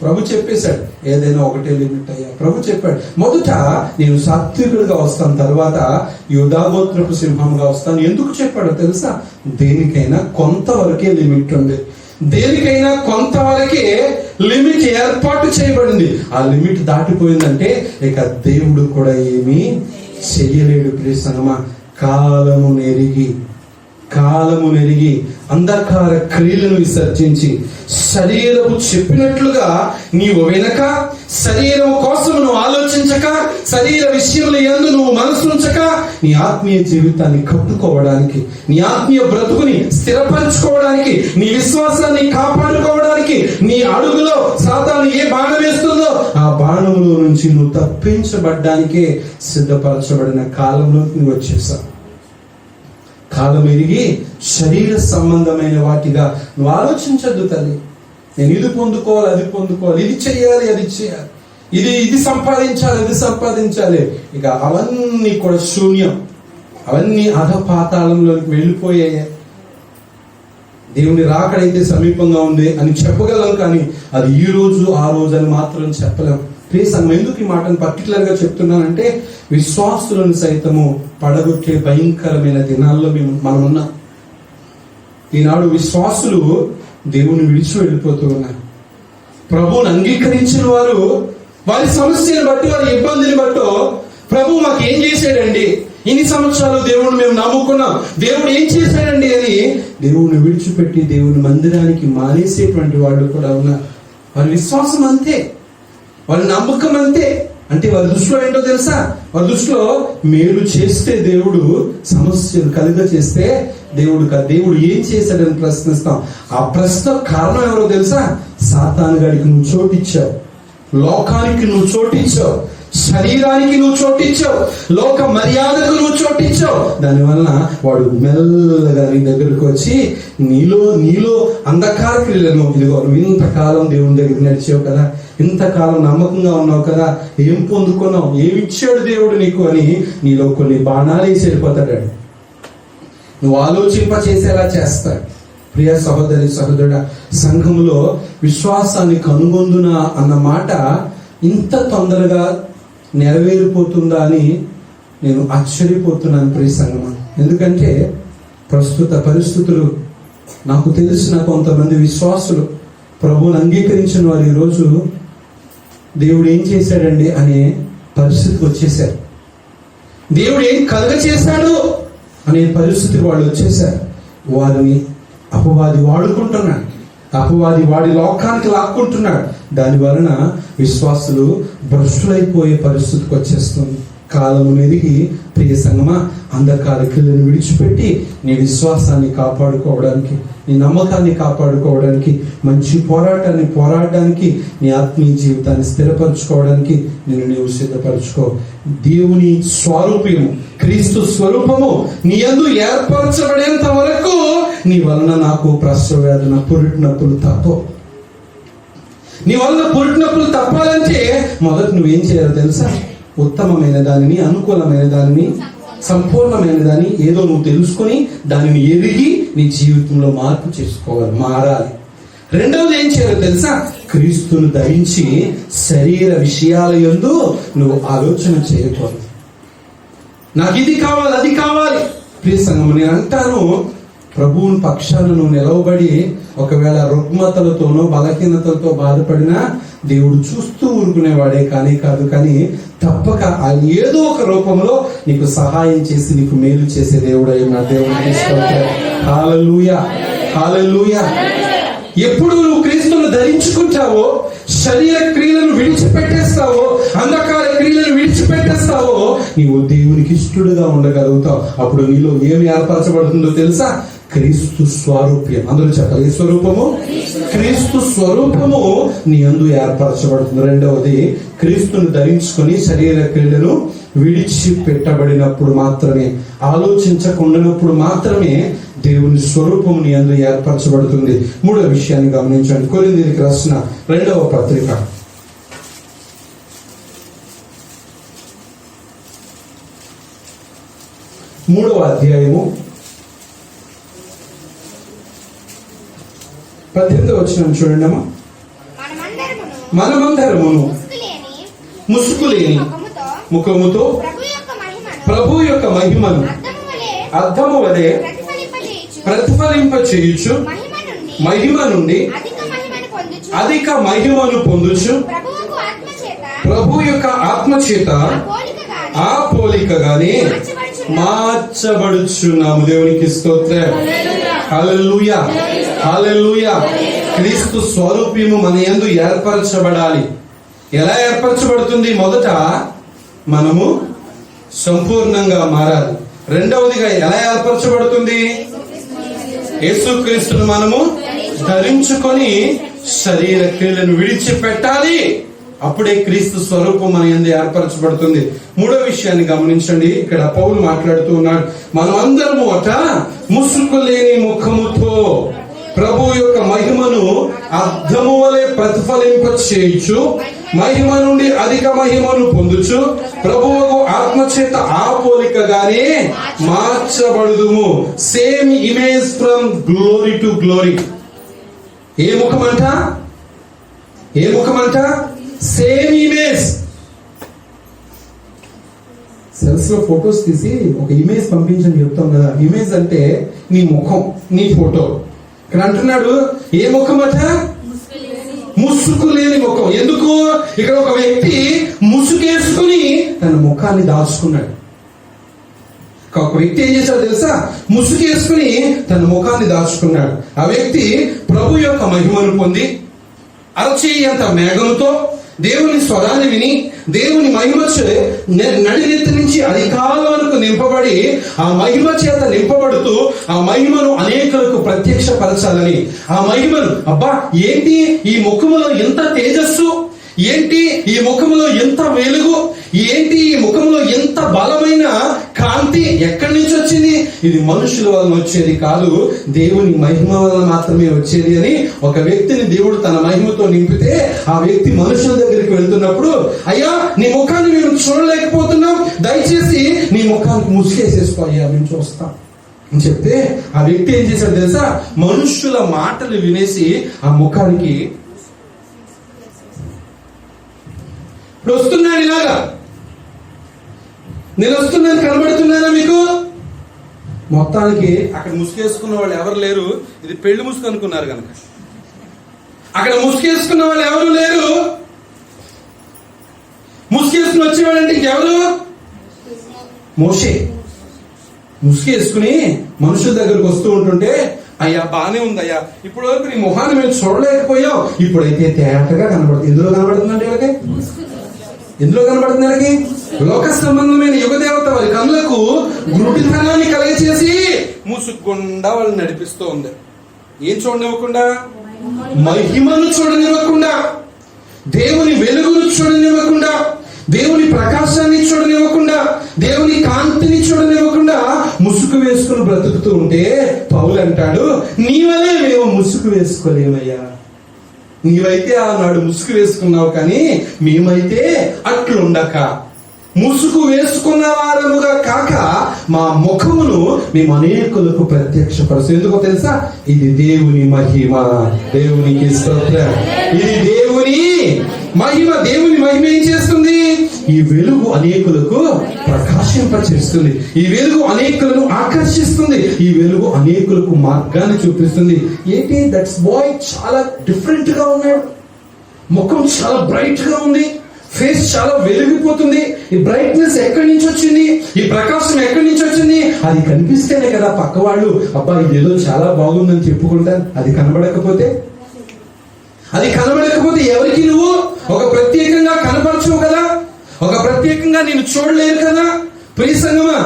ప్రభు చెప్పేశాడు, ఏదైనా ఒకటే లిమిట్ అయ్యా. ప్రభు చెప్పాడు, మొదట నేను సాత్వికుడిగా వస్తాను, తర్వాత యూదాగోత్రపు సింహంగా వస్తాను. ఎందుకు చెప్పాడో తెలుసా? దేనికైనా కొంతవరకే లిమిట్ ఉంది. దేనికైనా కొంతవరకే లిమిట్ ఏర్పాటు చేయబడింది. ఆ లిమిట్ దాటిపోయిందంటే ఇక దేవుడు కూడా ఏమీ చెయ్యలేడు. ప్రియ సంగమా, కాలము నెరిగి అంధకార క్రియలను విసర్జించి శరీరము చెప్పినట్లుగా నీవు వినక, శరీరం కోసం నువ్వు ఆలోచించక, శరీర విషయంలో యందు నువ్వు మనసు ఉంచక, నీ ఆత్మీయ జీవితాన్ని కట్టుకోవడానికి, నీ ఆత్మీయ బ్రతుకుని స్థిరపరచుకోవడానికి, నీ విశ్వాసాన్ని కాపాడుకోవడానికి, నీ అడుగులో సాతాను ఏ బాణం వేస్తుందో ఆ బాణంలో నుంచి నువ్వు తప్పించబడ్డానికే సిద్ధపరచబడిన కాలంలో నువ్వు వచ్చేసావు. కాలం ఎరిగి శరీర సంబంధమైన వాటిగా నువ్వు ఆలోచించద్దు తల్లి. నేను ఇది పొందుకోవాలి, అది పొందుకోవాలి, ఇది చేయాలి, అది చేయాలి, ఇది సంపాదించాలి, అది సంపాదించాలి. ఇక అవన్నీ కూడా శూన్యం. అవన్నీ అధపాతాళంలోకి వెళ్ళిపోయాయి. దేవుని రాకడైతే సమీపంగా ఉంది అని చెప్పగలం, కానీ అది ఈ రోజు ఆ రోజు అని మాత్రం చెప్పలేం. ప్రియ సంఘం, ఎందుకు ఈ మాటను పర్టికులర్ గా చెప్తున్నానంటే, విశ్వాసులను సైతము పడగొట్టే భయంకరమైన దినాల్లో మనం ఉన్నాం. ఈనాడు విశ్వాసులు దేవుని విడిచి వెళ్ళిపోతూ ఉన్నారు. ప్రభువుని అంగీకరించిన వారు వారి సమస్యను బట్టి, వారి ఇబ్బందిని బట్టో, ప్రభు మాకు ఏం చేశాడండి, ఇన్ని సంవత్సరాలు దేవుడు మేము నమ్ముకున్నాం, దేవుడు ఏం చేశాడండి అని దేవుని విడిచిపెట్టి దేవుని మందిరానికి మానేసేటువంటి వాళ్ళు కూడా ఉన్నారు. వారి విశ్వాసం అంతే, వారి నమ్మకం అంతే. అంటే వారి దృష్టిలో ఏంటో తెలుసా? వారి దృష్టిలో మేలు చేస్తే దేవుడు, సమస్యలు కలుగ చేస్తే దేవుడు ఏం చేశాడని ప్రశ్నిస్తాం. ఆ ప్రశ్న కారణం ఎవరో తెలుసా? సాతాను గాడికి నువ్వు చోటిచ్చావు, లోకానికి నువ్వు చోటిచ్చావు, శరీరానికి నువ్వు చోటిచ్చావు, లోక మర్యాదకు నువ్వు చోటిచ్చావు. దానివల్ల వాడు మెల్లగా నీ దగ్గరకు వచ్చి నీలో అంధకార క్రియలను, ఇదిగో నువ్వు ఇంతకాలం దేవుని దగ్గర నడిచావు కదా, ఇంతకాలం నమ్మకంగా ఉన్నావు కదా, ఏం పొందుకున్నావు, ఏమిచ్చాడు దేవుడు నీకు అని నీలో కొన్ని బాణాలు వేసి వెళ్ళిపోతాడు. నువ్వు ఆలోచింప చేసేలా చేస్తాడు. ప్రియ సహోదరి సహోదరుడా, సంఘంలో విశ్వాసాన్ని కనుగొందునా అన్న మాట ఇంత తొందరగా నెరవేరిపోతుందా అని నేను ఆశ్చర్యపోతున్నాను ప్రియ సంఘమా. ఎందుకంటే ప్రస్తుత పరిస్థితులు, నాకు తెలిసిన కొంతమంది విశ్వాసులు ప్రభువుని అంగీకరించిన వారు ఈరోజు దేవుడు ఏం చేశాడండి అనే పరిస్థితికి వచ్చేసారు. దేవుడు ఏం కలుగ చేశాడు అనే పరిస్థితికి వాళ్ళు వచ్చేసారు. వారిని అపవాది వాడుకుంటున్నాడు, అపవాది వాడి లోకానికి లాక్కుంటున్నాడు. దాని వలన విశ్వాసులు భ్రష్టులైపోయే పరిస్థితికి వచ్చేస్తుంది. కాలము నెరిగి ప్రియ సంగమా, అంధకార క్రియలను విడిచిపెట్టి నీ విశ్వాసాన్ని కాపాడుకోవడానికి, నీ నమ్మకాన్ని కాపాడుకోవడానికి, మంచి పోరాటాన్ని పోరాడడానికి, నీ ఆత్మీయ జీవితాన్ని స్థిరపరచుకోవడానికి నిన్ను నీవు సిద్ధపరచుకో. దేవుని స్వరూపము, క్రీస్తు స్వరూపము నీ యందు ఏర్పరచబడేంత వరకు నీ వలన నాకు ప్రసవ వేదన, పురిటి నొప్పులు తప్పవు. నీ వలన పురిటి నొప్పులు తప్పాలంటే మొదట నువ్వేం చేయాలో తెలుసా? ఉత్తమమైన దానిని, అనుకూలమైన దానిని, సంపూర్ణమైన దాన్ని ఏదో నువ్వు తెలుసుకొని దానిని ఎరిగి నీ జీవితంలో మార్పు చేసుకోవాలి, మారాలి. రెండవది ఏం చేయాలో తెలుసా? క్రీస్తును ధరించి శరీర విషయాల యందు నువ్వు ఆలోచన చేయకూడదు. నాకు ఇది కావాలి, అది కావాలి. ప్రియ సంగమం, నేను అంటాను, ప్రభువుని పక్షాన నువ్వు నిలవబడి ఒకవేళ రుగ్మతలతోనో బలహీనతలతో బాధపడినా దేవుడు చూస్తూ ఊరుకునేవాడే కానీ కాదు. కానీ తప్పక ఆయన ఏదో ఒక రూపంలో నీకు సహాయం చేసి నీకు మేలు చేసే దేవుడు అయి నా దేవుడికి స్తోత్రం. హల్లెలూయా, హల్లెలూయా. ఎప్పుడు నువ్వు క్రీస్తును ధరించుకుంటావో, శరీర క్రియలను విడిచిపెట్టేస్తావో, అంధకార క్రియలను విడిచిపెట్టేస్తావో, నీవు దేవునికి ఇష్టడుగా ఉండగలుగుతావు. అప్పుడు నీలో ఏమి ఏర్పరచబడుతుందో తెలుసా? క్రీస్తు స్వరూప్యం. అందరూ చెప్పాలి, ఏ స్వరూపము? క్రీస్తు స్వరూపము నీ యందు ఏర్పరచబడుతుంది. రెండవది, క్రీస్తును ధరించుకొని శరీర క్రియలను విడిచిపెట్టబడినప్పుడు మాత్రమే, ఆలోచించకుండానప్పుడు మాత్రమే దేవుని స్వరూపం నీ యందు ఏర్పరచబడుతుంది. మూడవ విషయాన్ని గమనించండి. కొరింథీయులకు రాసిన 2వ పత్రిక 3వ అధ్యాయము 18వ వచనం చూడండి అమ్మా. మనమందరమును ముసుకులేని ముఖముతో ప్రభు యొక్క మహిమను అద్దము వలె ప్రతిఫలింప చేయుచు, మహిమ నుండి అధిక మహిమను పొందుచు, ప్రభు యొక్క ఆత్మ చేత ఆ పోలికగానే మార్చబడుచున్నాము. దేవునికి స్తోత్రం. హల్లెలూయా, హల్లెలూయా. క్రీస్తు స్వరూపము మన యందు ఏర్పరచబడాలి. ఎలా ఏర్పరచబడుతుంది? మొదట మనము సంపూర్ణంగా మారాలి. రెండవదిగా ఎలా ఏర్పరచబడుతుంది? యేసుక్రీస్తును మనము ధరించుకొని శరీర క్రియలను విడిచిపెట్టాలి. అప్పుడే క్రీస్తు స్వరూపం మన యందు ఏర్పరచబడుతుంది. మూడో విషయాన్ని గమనించండి. ఇక్కడ పౌలు మాట్లాడుతూ ఉన్నాడు, మనమందరము ముసుగు లేని ముఖముతో ప్రభు యొక్క మహిమను అద్దము వలె ప్రతిఫలింప చేయుచు, మహిమ నుండి అధిక మహిమను పొందుచు, ప్రభువుకు ఆత్మచేత ఆ పోలికగానే మార్చబడుదుము. Same image from glory to glory. ఏ ముఖమంట? ఏ ముఖమంట? Same image. సెల్స్ లో ఫొటోస్ తీసి ఒక ఇమేజ్ పంపించని చెప్తాం కదా. ఇమేజ్ అంటే నీ ముఖం, నీ ఫోటో. ఇక్కడ అంటున్నాడు, ఏ ముఖమట? ముసుగు లేని ముఖం. ఎందుకు? ఇక్కడ ఒక వ్యక్తి ముసుగేసుకుని తన ముఖాన్ని దాచుకున్నాడు. ఒక వ్యక్తి ఏం చేశాడో తెలుసా? ముసుగేసుకుని తన ముఖాన్ని దాచుకున్నాడు. ఆ వ్యక్తి ప్రభు యొక్క మహిమను పొంది అరచేయి అంత మేఘముతో దేవుని స్వరాన్ని విని దేవుని మహిమ నడినెత్తి నుంచి అధికాల వరకు నింపబడి ఆ మహిమ చేత నింపబడుతూ ఆ మహిమను అనేకులకు ప్రత్యక్షపరచాలని, ఆ మహిమను, అబ్బా ఏంటి ఈ ముఖములో ఎంత తేజస్సు, ఏంటి ఈ ముఖములో ఎంత వెలుగు, ఏంటి ఈ ముఖములో ఎంత బలమైన కాంతి ఎక్కడి నుంచి వచ్చింది? ఇది మనుషుల వలన వచ్చేది కాదు, దేవుని మహిమ వలన మాత్రమే వచ్చేది అని ఒక వ్యక్తిని దేవుడు తన మహిమతో నింపితే ఆ వ్యక్తి మనుషుల దగ్గరికి వెళ్తున్నప్పుడు, అయ్యా నీ ముఖాన్ని మేము చూడలేకపోతున్నాం, దయచేసి నీ ముఖానికి ముసుగేసేసుకో, అయ్యా మేము చూస్తాం అని చెప్తే ఆ వ్యక్తి ఏం చేశాడు తెలుసా? మనుషుల మాటలు వినేసి ఆ ముఖానికి ఇప్పుడు వస్తున్నాడు ఇలాగా, నేను వస్తున్నాను, కనబడుతున్నానా మీకు? మొత్తానికి అక్కడ ముసుగేసుకున్న వాళ్ళు ఎవరు లేరు. ఇది పెళ్లి ముసుగు అనుకున్నారు కనుక అక్కడ ముసుగేసుకున్న వాళ్ళు ఎవరు లేరు. ముసుగేసుకుని వచ్చేవాడంటే ఇంకెవరు? మోషే. ముసుగేసుకుని మనుషుల దగ్గరకు వస్తూ ఉంటుంటే, అయ్యా బానే ఉందయ్యా, ఇప్పుడు వరకు నీ మొహాన్ని మేము చూడలేకపోయాం, ఇప్పుడైతే తేటగా కనబడుతుంది. ఎందులో కనబడుతుందంటే వీళ్ళకి ఎందులో కనబడుతుంది మనకి? లోక సంబంధమైన యుగదేవత వారి కన్నులకు గురుడితనాన్ని కలగచేసి ముసుగుండా వాళ్ళని నడిపిస్తూ ఉంది. ఏం చూడనివ్వకుండా? మహిమను చూడనివ్వకుండా, దేవుని వెలుగును చూడనివ్వకుండా, దేవుని ప్రకాశాన్ని చూడనివ్వకుండా, దేవుని కాంతిని చూడనివ్వకుండా ముసుగు వేసుకుని బ్రతుకుతూ ఉంటే పౌలు అంటాడు, నీ వల్లే మేము ముసుగు వేసుకోలేమయ్యా. నీవైతే ఆనాడు ముసుగు వేసుకున్నావు, కానీ మేమైతే అట్లుండక ముసుగు వేసుకున్న వారముగా కాక మా ముఖమును మేము అనేకులకు ప్రత్యక్షపరుస్తాం. ఎందుకో తెలుసా? ఇది దేవుని మహిమ. దేవునికి స్తోత్రం. ఇది దేవుని మహిమ. దేవుని మహిమ ఏం చేస్తుంది? ఈ వెలుగు అనేకులకు ప్రకాశింపచేస్తుంది. ఈ వెలుగు అనేకులను ఆకర్షిస్తుంది. ఈ వెలుగు అనేకులకు మార్గాన్ని చూపిస్తుంది. ఏంటి? దట్స్ బాయ్ చాలా డిఫరెంట్ గా ఉన్నాడు. ముఖం చాలా బ్రైట్ గా ఉంది. ఫేస్ చాలా వెలిగిపోతుంది. ఈ బ్రైట్నెస్ ఎక్కడి నుంచి వచ్చింది? ఈ ప్రకాశం ఎక్కడి నుంచి వచ్చింది? అది కనిపిస్తేనే కదా పక్క వాళ్ళు అబ్బా ఇదేదో చాలా బాగుందని చెప్పుకుంటారు. అది కనబడకపోతే ఎవరికి నువ్వు ఒక ప్రత్యేకంగా కనపరచవు కదా, ఒక ప్రత్యేకంగా నేను చూడలేరు కదా. ప్రియ సంగమా,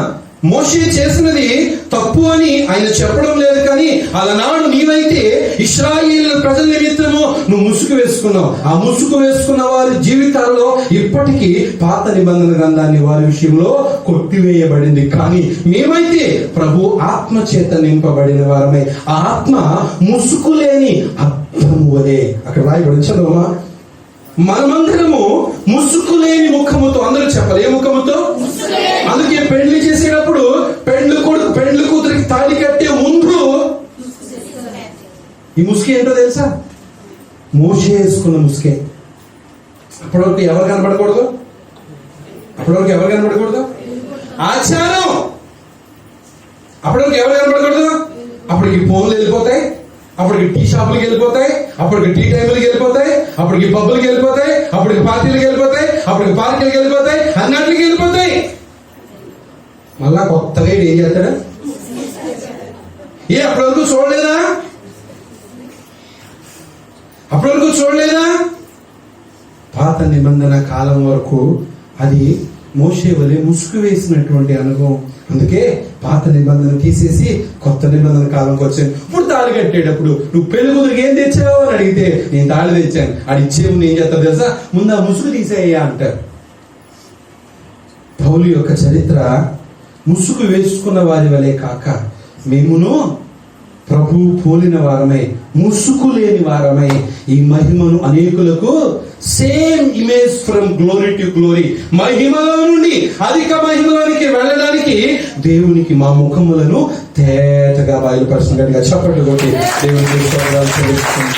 మోషే చేసినది తప్పు అని ఆయన చెప్పడం లేదు, కానీ అలనాడు నీవైతే ఇశ్రాయేలు ప్రజల నిమిత్తము నువ్వు ముసుగు వేసుకున్నావు. ఆ ముసుగు వేసుకున్న వారి జీవితాల్లో ఇప్పటికీ పాత నిబంధన గ్రంథాన్ని వారి విషయంలో కొట్టివేయబడింది. కానీ మేమైతే ప్రభు ఆత్మ చేత నింపబడిన వారమే. ఆ ఆత్మ ముసుగు లేని అర్థము వలె. అక్కడ రాయబడి చదవమా, మనమందరము ముసుగు లేని ముఖముతో, అందరూ చెప్పాలి ఏ ముఖముతో? అందుకే పెళ్లి చేసేటప్పుడు పెండ్లు కూతురికి తాళి కట్టే ముందు ఈ ముసుగు ఏంటో తెలుసా? మోషే వేసుకున్న ముసుగే. అప్పటివరకు ఎవరు కనబడకూడదు? ఆచారం. అప్పటివరకు ఎవరు కనబడకూడదు? అప్పటికి ఫోన్లు వెళ్ళిపోతాయి, అప్పటికి టీ షాపులకి వెళ్ళిపోతాయి, అప్పటికి టీ టైంలకి వెళ్ళిపోతాయి, అప్పటికి పబ్బులకి వెళ్ళిపోతాయి, అప్పటికి పార్టీలకు వెళ్ళిపోతాయి, అప్పటికి పార్కులకి వెళ్ళిపోతాయి, అన్నిటికి వెళ్ళిపోతాయి. మళ్ళా కొత్తగా ఏం చేస్తాడా? అప్పటివరకు చూడలేదా? పాత నిబంధన కాలం వరకు అది మోషే వలె ముసుగు వేసినటువంటి అనుభవం. అందుకే పాత నిబంధన తీసేసి కొత్త నిబంధన కాలంకి వచ్చాను. ఇప్పుడు తాళి కట్టేటప్పుడు నువ్వు పెళ్లి కూతురికి ఏం తెచ్చావు అని అడిగితే నేను తాళి తెచ్చాను. ఇచ్చేవు ఏం చేస్తావు తెలుసా? ముందు ఆ ముసుగు తీసేయ్యా అంటారు. పౌలు యొక్క చరిత్ర ముసుగు వేసుకున్న వారి వలె కాక మేమును ప్రభు పోలిన వారమై, ముసుగు లేని వారమై ఈ మహిమను అనేకులకు, same image from glory to glory, మహిమలో నుండి అధిక మహిమలోనికి వెళ్ళడానికి దేవునికి మా ముఖములను తేటగా బయలుపరుస్తున్నట్టుగా చప్పట్లు కొట్టి దేవునికి స్తోత్రాలు చెల్లిస్తున్నాం.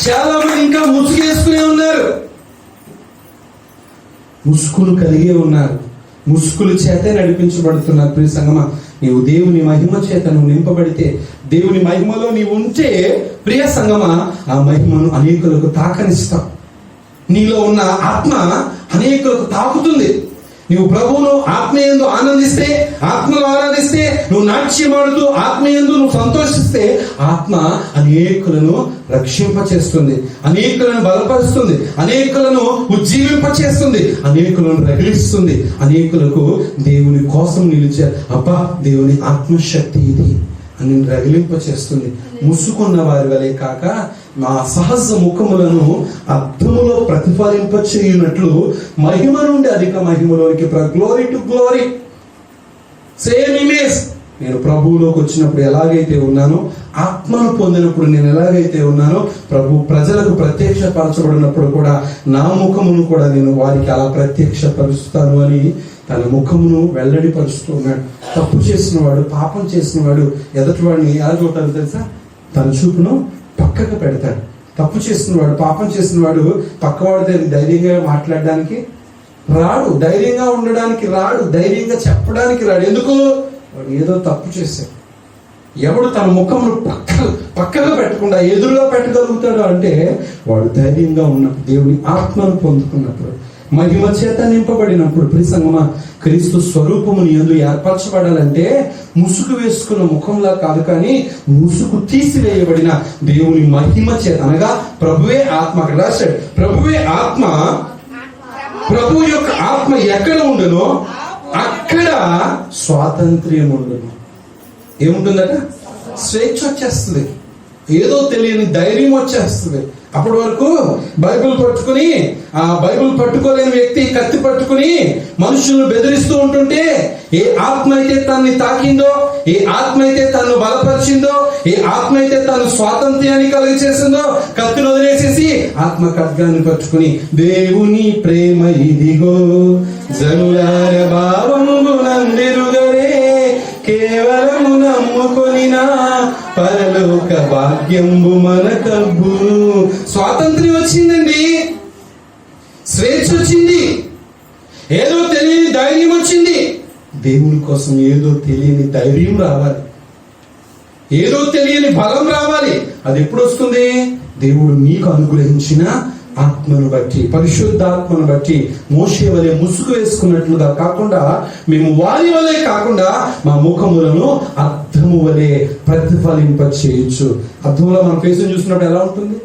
చాలా మంది ఇంకా ముసుగు వేసుకునే ఉన్నారు, ముసుగులు కలిగే ఉన్నారు, ముసుగుల చేతే నడిపించబడుతున్నారు. ప్రియ సంగమా, నీవు దేవుని మహిమ చేత నువ్వు నింపబడితే, దేవుని మహిమలో నీవు ఉంటే ప్రియ సంగమా, ఆ మహిమను అనేకులకు తాకనిస్తావు. నీలో ఉన్న ఆత్మ అనేకులకు తాకుతుంది. నువ్వు ప్రభువును ఆత్మయందు ఆనందిస్తే, ఆత్మలో ఆనందిస్తే, నువ్వు నాట్యమాడుతూ ఆత్మయందు నువ్వు సంతోషిస్తే ఆత్మ అనేకులను రక్షింపచేస్తుంది, అనేకులను బలపరుస్తుంది, అనేకులను ఉజ్జీవింపచేస్తుంది, అనేకులను రగిలిస్తుంది, అనేకులకు దేవుని కోసం నిలిచే అబ్బా దేవుని ఆత్మశక్తి ఇది అని రగిలింపచేస్తుంది. ముసుకున్న వారి వలె కాక మా సహజ ముఖములను అర్థములో ప్రతిఫలింపచేయునట్లు మహిమ నుండి అధిక మహిమలోనికి, glory to glory, same image. నేను ప్రభువులోకి వచ్చినప్పుడు ఎలాగైతే ఉన్నానో, ఆత్మను పొందినప్పుడు నేను ఎలాగైతే ఉన్నానో, ప్రభు ప్రజలకు ప్రత్యక్షపరచబడినప్పుడు కూడా నా ముఖమును కూడా నేను వారికి అలా ప్రత్యక్షపరుస్తాను అని తన ముఖమును వెల్లడిపరుస్తూ ఉన్నాడు. తప్పు చేసిన వాడు, పాపం చేసిన వాడు ఎదుటి వాడిని ఎలా చూడాలి తెలుసా? తన చూపును పక్కకు పెడతాడు. తప్పు చేసిన వాడు, పాపం చేసిన వాడు పక్కవాడితో ధైర్యంగా మాట్లాడడానికి రాడు, ధైర్యంగా ఉండడానికి రాడు, ధైర్యంగా చెప్పడానికి రాడు. ఎందుకు? వాడు ఏదో తప్పు చేశాడు. ఎవడు తన ముఖమును పక్కగా పెట్టకుండా ఎదురుగా పెట్టగలుగుతాడు అంటే వాడు ధైర్యంగా ఉన్నప్పుడు, దేవుని ఆత్మను పొందుకున్నప్పుడు, మహిమ చేత నింపబడినప్పుడు. ప్రియ సంగమా, క్రీస్తు స్వరూపముని యందు ఏర్పరచబడాలంటే ముసుగు వేసుకున్న ముఖంలా కాదు, కానీ ముసుగు తీసివేయబడిన దేవుని మహిమ చేత, అనగా ప్రభువే ఆత్మ. అక్కడ రాశాడు, ప్రభువే ఆత్మ ప్రభు యొక్క ఆత్మ ఎక్కడ ఉండునో అక్కడ స్వాతంత్ర్యం ఉండును. ఏముంటుందట? స్వేచ్ఛ వచ్చేస్తుంది, ఏదో తెలియని ధైర్యం వచ్చేస్తుంది. అప్పటి వరకు బైబిల్ పట్టుకుని, ఆ బైబిల్ పట్టుకోలేని వ్యక్తి కత్తి పట్టుకుని మనుషులను బెదిరిస్తూ ఉంటుంటే, ఏ ఆత్మ అయితే తనని తాకిందో, ఏ ఆత్మ అయితే తనను బలపరిచిందో, ఏ ఆత్మ అయితే తను స్వాతంత్ర్యాన్ని కలిగి చేసిందో కత్తిని వదిలేసేసి ఆత్మ ఖడ్గాన్ని పట్టుకుని, దేవుని ప్రేమ ఇదిగో జనులార భావమునందెరుగరే, కేవలము నమ్ముకొనినా పరలోక భాగ్యంబు మనకబ్బును. స్వాతంత్ర్యం వచ్చిందండి, స్వేచ్ఛ వచ్చింది, ఏదో తెలియని ధైర్యం వచ్చింది. దేవుని కోసం ఏదో తెలియని ధైర్యం రావాలి, ఏదో తెలియని బలం రావాలి. అది ఎప్పుడు వస్తుంది? దేవుడు నీకు అనుగ్రహించిన ఆత్మను బట్టి, పరిశుద్ధాత్మను బట్టి. మోషే వలె ముసుగు వేసుకున్నట్లుగా కాకుండా, మేము వారి వలె కాకుండా మా ముఖములను అద్దము వలె ప్రతిఫలింప చేయొచ్చు. అద్దంలో మన ఫేస్ చూసినప్పుడు ఎలా ఉంటుంది?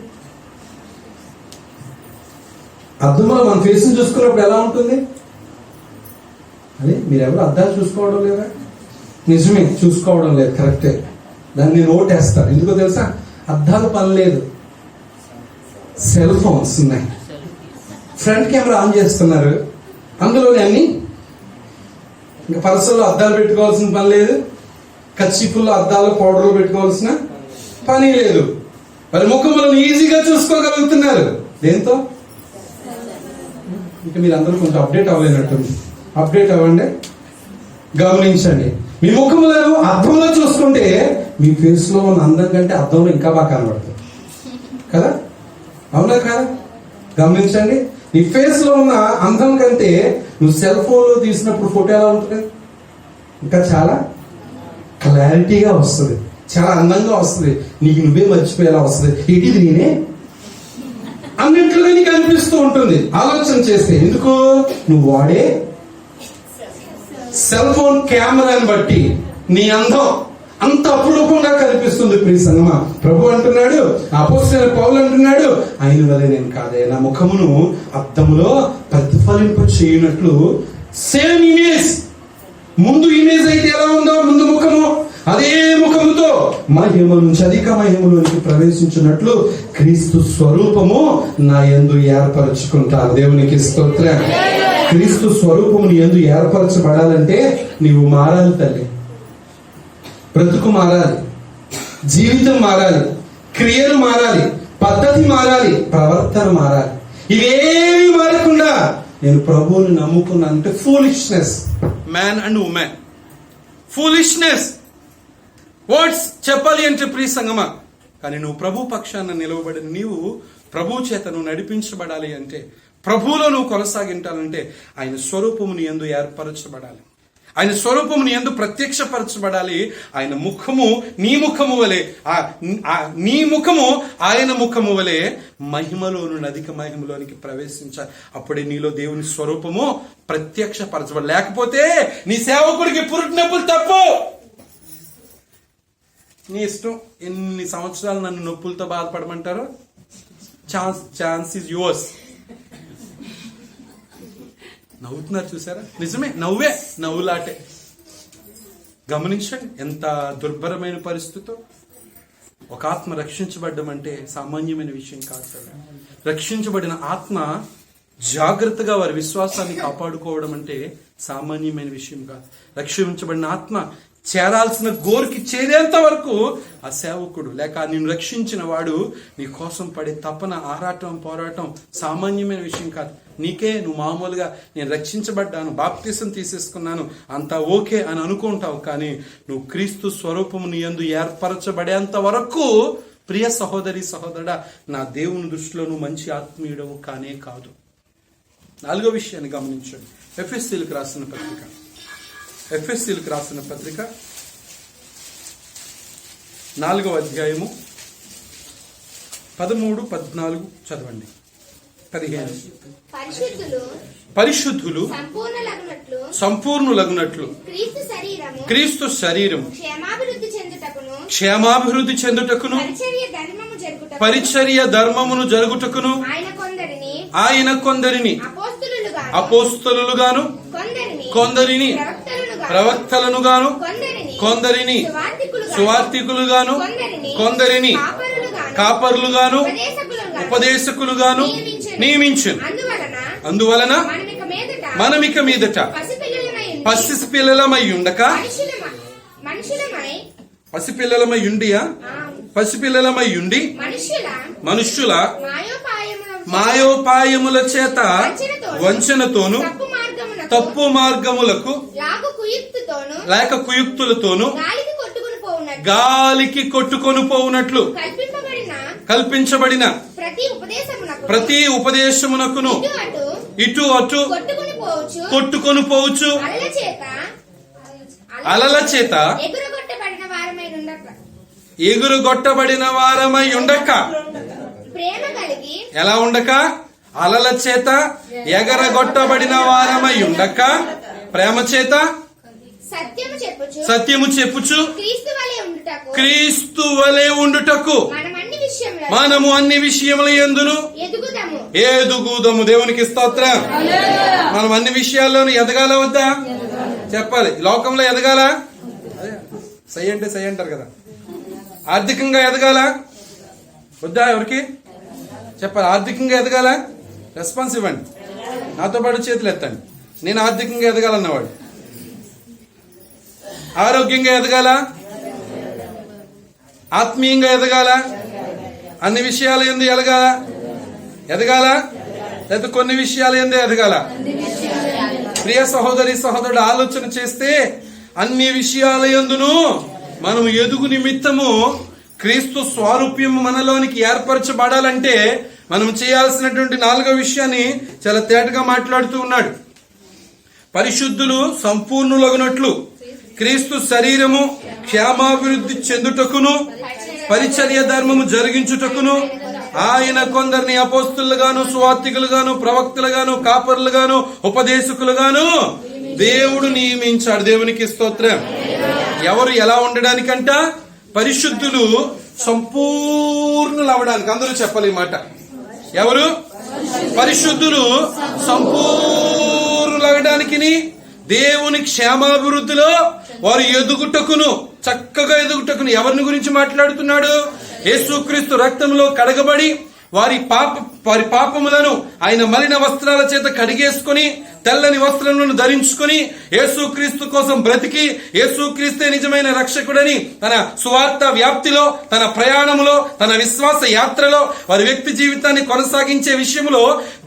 అద్దంలో మన ఫేస్ చూసుకున్నప్పుడు ఎలా ఉంటుంది? అదే మీరెవరు అద్దాలు చూసుకోవడం లేదా? నిజమే, చూసుకోవడం లేదు, కరెక్టే. దాన్ని నేను ఓటేస్తాను. ఎందుకో తెలుసా? అద్దాలు పని లేదు, సెల్ ఫోన్స్ ఉన్నాయి. ఫ్రంట్ కెమెరా ఆన్ చేస్తున్నారు, అందులోనే అన్ని. ఇంకా పర్సుల్లో అద్దాలు పెట్టుకోవాల్సిన పని లేదు, కచ్చిపుల్లో అద్దాలు పౌడర్లు పెట్టుకోవాల్సిన పని లేదు. మరి ముఖములను ఈజీగా చూసుకోగలుగుతున్నారు. దేంతో? ఇంకా మీరు అందరూ కొంచెం అప్డేట్ అవ్వలేనట్టుంది. అప్డేట్ అవ్వండి, గమనించండి. మీ ముఖములను అద్దంలో చూసుకుంటే మీ ఫేస్ లో ఉన్న అందం కంటే అద్దంలో ఇంకా బాగా కనబడుతుంది కదా? అవునా కాదా? గమనించండి, నీ ఫేస్ లో ఉన్న అందం కంటే నువ్వు సెల్ ఫోన్ లో తీసినప్పుడు ఫోటో ఎలా ఉంటుంది? ఇంకా చాలా క్లారిటీగా వస్తుంది, చాలా అందంగా వస్తుంది, నీకు నువ్వే మర్చిపోయేలా వస్తుంది. ఇది నేనే అన్నింటిలో నీకు అనిపిస్తూ ఉంటుంది ఆలోచన చేస్తే. ఎందుకు? నువ్వు వాడే సెల్ ఫోన్ కెమెరాని బట్టి నీ అందం అంత అపురూపంగా కనిపిస్తుంది. ప్రియ సంగమా, ప్రభు అంటున్నాడు, అపోస్తలుడైన పౌలు అంటున్నాడు, ఆయన వలె నేను కాదే, నా ముఖమును అద్దములో ప్రతిఫలింప చేయనట్లు. సేమ్ ఇమేజ్, ముందు ఇమేజ్ అయితే ఎలా ఉందో ముందు ముఖము, అదే ముఖముతో మహిమ నుంచి అధిక మహిమలోనికి ప్రవేశించినట్లు క్రీస్తు స్వరూపము నా యందు ఏర్పరచుకుంటాను. దేవునికి స్తోత్రం. క్రీస్తు స్వరూపము నీ యందు ఏర్పరచబడాలంటే నీవు మారాలి తల్లి. బ్రతుకు మారాలి, జీవితం మారాలి, క్రియలు మారాలి, పద్ధతి మారాలి, ప్రవర్తన మారాలి. ఇవేవి మారకుండా నేను ప్రభువుని నమ్ముకున్నానంటే foolishness. Man and women foolishness words చెప్పాలి అంటే ప్రియ సంగమా. కానీ నువ్వు ప్రభు పక్షాన నిలవబడిన నీవు ప్రభు చేత నువ్వు నడిపించబడాలి అంటే, ప్రభువులో నువ్వు కొనసాగింటాలంటే ఆయన స్వరూపము నీ యందు ఏర్పరచబడాలి, ఆయన స్వరూపము నీ యందు ప్రత్యక్షపరచబడాలి. ఆయన ముఖము నీ ముఖము వలె, నీ ముఖము ఆయన ముఖము వలె మహిమలో నుండి అధిక మహిమలోనికి ప్రవేశించాలి. అప్పుడే నీలో దేవుని స్వరూపము ప్రత్యక్షపరచబడాలి. లేకపోతే నీ సేవకుడికి పురుటినొప్పులు తప్పు, నీ ఇష్టం. ఎన్ని సంవత్సరాలు నన్ను నొప్పులతో బాధపడమంటారో, ఛాన్స్ ఈజ్ యువర్స్. నవ్వుతున్నారు చూసారా? నిజమే, నవ్వే, నవ్వులాటే. గమనించండి ఎంత దుర్భరమైన పరిస్థితితో. ఒక ఆత్మ రక్షించబడ్డం అంటే సామాన్యమైన విషయం కాదు సార్. రక్షించబడిన ఆత్మ జాగ్రత్తగా వారి విశ్వాసాన్ని కాపాడుకోవడం అంటే సామాన్యమైన విషయం కాదు. రక్షించబడిన ఆత్మ చేరాల్సిన గోరుకి చేరేంత వరకు ఆ సేవకుడు లేక నిన్ను రక్షించిన వాడు నీ కోసం పడే తపన, ఆరాటం, పోరాటం సామాన్యమైన విషయం కాదు. నీకే నువ్వు మామూలుగా నేను రక్షించబడ్డాను, బాప్తిసం తీసేసుకున్నాను, అంతా ఓకే అని అనుకుంటావు. కానీ నువ్వు క్రీస్తు స్వరూపము నీ యందు ఏర్పరచబడేంత వరకు ప్రియ సహోదరి సహోదరుడా, నా దేవుని దృష్టిలో నువ్వు మంచి ఆత్మీయుడవు కానే కాదు. 4వ విషయాన్ని గమనించండి. ఎఫెసీయులకు రాసిన పత్రిక 4వ అధ్యాయము 13, 14 చదవండి. 15 పరిశుద్ధులు సంపూర్ణులగునట్లు క్రీస్తు శరీరం క్షేమాభివృద్ధి చెందుటకును పరిచర్య ధర్మమును జరుగుటకును ఆయన కొందరిని అపోస్తలులుగాను కొందరిని ప్రవక్తలనుగాను కొందరిని సువార్తికులుగాను కొందరిని కాపరులుగాను ఉపదేశకులుగాను నియమించును. అందువలన మనమిక మీదట పసిపిల్లలమై ఉండక పసిపిల్లలమై ఉండి మనుష్యుల మాయోపాయముల చేత వంచనతోను తప్పు మార్గములకు లేక కుయుక్తులతోను గాలికి కొట్టుకొని పోవునట్లు కల్పించబడిన ప్రతి ఉపదేశమునకును ఇటు అటు కొట్టుకొని పోవచ్చు అలల చేత ఎగురుగొట్టబడిన వారమై ఉండక ఎలా ఉండక అలల చేత ఎగరగొట్టబడిన వారమై ఉండక ప్రేమ చేత సత్యము చెప్పుచు క్రీస్తు వలె ఉండుటకు మనము అన్ని విషయముల యందును ఎదుగుదము. దేవునికి స్తోత్రం. మనం అన్ని విషయాల్లోనూ ఎదగాల వద్దా చెప్పాలి. లోకంలో ఎదగాల, సై అంటే సై అంటారు కదా. ఆర్థికంగా ఎదగాల వద్దా? ఎవరికి చెప్పాలి? ఆర్థికంగా ఎదగాల, రెస్పాన్స్ ఇవ్వండి. నాతో పాటు చేతులు ఎత్తండి. నేను ఆర్థికంగా ఎదగాలన్నవాడు. ఆరోగ్యంగా ఎదగాల, ఆత్మీయంగా ఎదగాల, అన్ని విషయాల యందు ఎదగాల లేదా కొన్ని విషయాల యందు ఎదగాల. ప్రియ సహోదరి సహోదరుడు ఆలోచన చేస్తే అన్ని విషయాల యందును మనం ఎదుగు నిమిత్తము క్రీస్తు స్వారూప్యము మనలోనికి ఏర్పరచబడాలంటే మనం చేయాల్సినటువంటి 4వ విషయాన్ని చాలా తేటగా మాట్లాడుతూ ఉన్నాడు. పరిశుద్ధులు సంపూర్ణులగునట్లు క్రీస్తు శరీరము క్షేమాభివృద్ధి చెందుటకును పరిచర్య ధర్మము జరిగించుటకును ఆయన కొందరిని అపోస్తులుగాను సువార్తికులుగాను ప్రవక్తలుగాను కాపరులుగాను ఉపదేశకులుగాను దేవుడు నియమించాడు. దేవునికి స్తోత్రం. ఎవరు ఎలా ఉండడానికంట? పరిశుద్ధులు సంపూర్ణులు అవడానికి. అందరూ చెప్పాలి ఈ మాట. ఎవరు? పరిశుద్ధులు సంపూర్ణులు అవడానికి, దేవుని క్షేమాభివృద్ధిలో వారు ఎదుగుటకును, చక్కగా ఎదుగుటకును. ఎవరిని గురించి మాట్లాడుతున్నాడు? యేసుక్రీస్తు రక్తంలో కడగబడి వారి పాపములను ఆయన మలిన వస్త్రాల చేత కడిగేసుకుని తెల్లని వస్త్రములను ధరించుకుని యేసుక్రీస్తు కోసం బ్రతికి యేసుక్రీస్తే నిజమైన రక్షకుడని తన సువార్త వ్యాప్తిలో, తన ప్రయాణములో, తన విశ్వాస యాత్రలో వారి వ్యక్తి జీవితాన్ని కొనసాగించే విషయంలో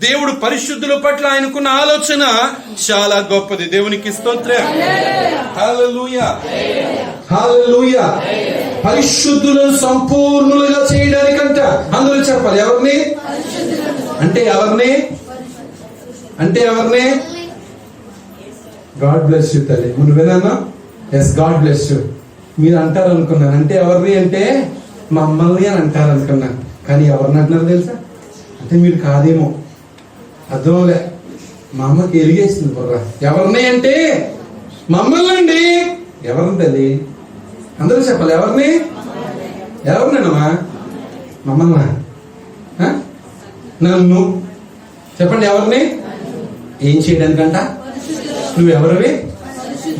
దేవుడు పరిశుద్ధుల పట్ల ఆయనకున్న ఆలోచన చాలా గొప్పది. దేవునికి స్తోత్రం. హల్లెలూయా, హల్లెలూయా. పరిశుద్ధులను సంపూర్ణులుగా చేయడానికంట. అందరూ చెప్పాలి. ఎవరిని అంటే ఎవరిని అంటే ఎవరిని? గాడ్ బ్లెస్ యూ తల్లి. నువ్వేనా? Yes, god bless you. మీరు అంటారు అనుకున్నాను. అంటే ఎవరిని అంటే మమ్మల్ని అని అంటారు అనుకున్నాను. కానీ ఎవరిని అంటున్నారు తెలుసా? అంటే మీరు కాదేమో, అర్థంలే. మా అమ్మకి ఎలిగేసింది బుర్ర. ఎవరిని అంటే మమ్మల్ని అండి. ఎవరిని తల్లి? అందరూ చెప్పాలి. ఎవరిని? ఎవరినేనమ్మా? మమ్మల్ని, నన్ను చెప్పండి. ఎవరిని? ఏం చేయడానికంట? నువ్వెవరివి?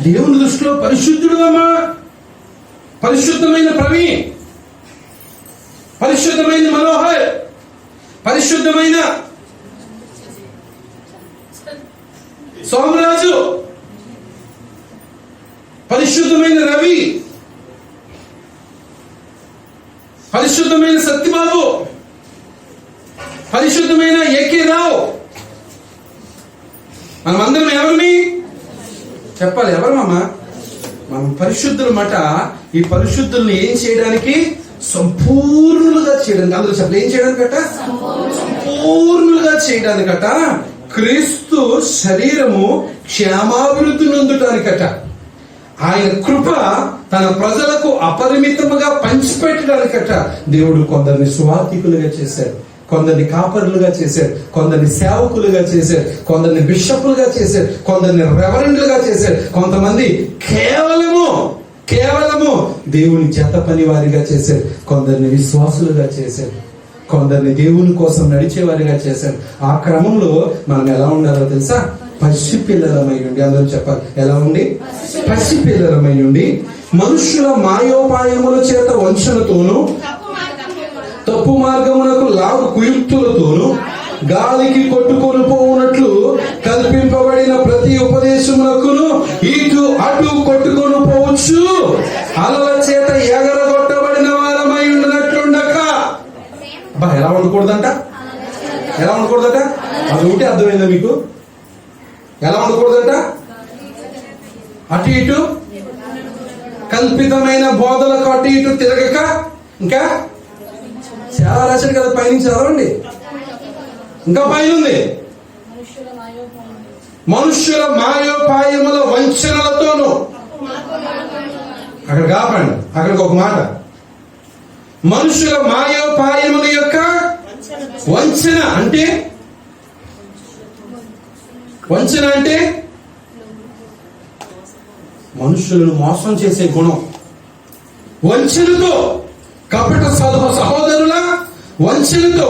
దేవుని దృష్టిలో పరిశుద్ధుడు అమ్మా. పరిశుద్ధమైన ప్రవీణ్, పరిశుద్ధమైన మనోహర్, పరిశుద్ధమైన సోమరాజు, పరిశుద్ధమైన రవి, పరిశుద్ధమైన సత్యబాబు, పరిశుద్ధమైన ఏకే రావు. మనమందరం ఎవరిని చెప్పాలి? ఎవరు మామ? మనం పరిశుద్ధుల మాట. ఈ పరిశుద్ధుల్ని ఏం చేయడానికి? సంపూర్ణులుగా చేయడానికి. అందరూ చెప్పాలి. ఏం చేయడానికట? సంపూర్ణులుగా చేయడానికట. క్రీస్తు శరీరము క్షేమాభివృద్ధి నొందటానికట. ఆయన కృప తన ప్రజలకు అపరిమితముగా పంచిపెట్టడానికట దేవుడు కొందరిని సువార్తికులుగా చేశాడు, కొందరిని కాపరులుగా చేశాడు, కొందరిని సేవకులుగా చేశాడు, కొందరిని బిషపులుగా చేశాడు, కొందరిని రెవరెండ్లుగా చేశాడు, కొంతమంది కేవలము దేవుని జత పని వారిగా చేశాడు, కొందరిని విశ్వాసులుగా చేశాడు. కొందరిని దేవుని కోసం నడిచేవారిగా చేశాడు. ఆ క్రమంలో మనం ఎలా ఉండాలో తెలుసా? పసిపిల్లలమై ఉండి, అందరూ చెప్పాలి, ఎలా ఉండి? పసిపిల్లలమై ఉండి మనుష్యుల మాయోపాయముల చేత వంచనతోనూ తప్పు మార్గమునకు లాగు కుయుక్తులతోనూ గాలికి కొట్టుకొని పోవునట్లు కల్పింపబడిన ప్రతి ఉపదేశమునకును ఇటు అటు కొట్టుకొని పోవచ్చు అలల చేత ఎగరగొట్టబడిన వారమై ఉండనట్లుండక. అబ్బా, ఎలా ఉండకూడదంట? ఎలా ఉండకూడదట? అది ఒకటి అర్థమైందా మీకు? ఎలా ఉండకూడదంట? అటు ఇటు కల్పితమైన బోధలకు అటు ఇటు తిరగక. ఇంకా చాలా రాశాడు కదా, పైనుంచి చదవండి. ఇంకా పైన ఉంది, మనుష్యుల మాయోపాయముల వంచనలతోనూ. అక్కడ కాపండి, అక్కడికి ఒక మాట, మనుష్యుల మాయోపాయముల యొక్క వంచన అంటే, వంచన అంటే మనుషులను మోసం చేసే గుణం. వంచనతో, కపట సహోదరుల వంచనతో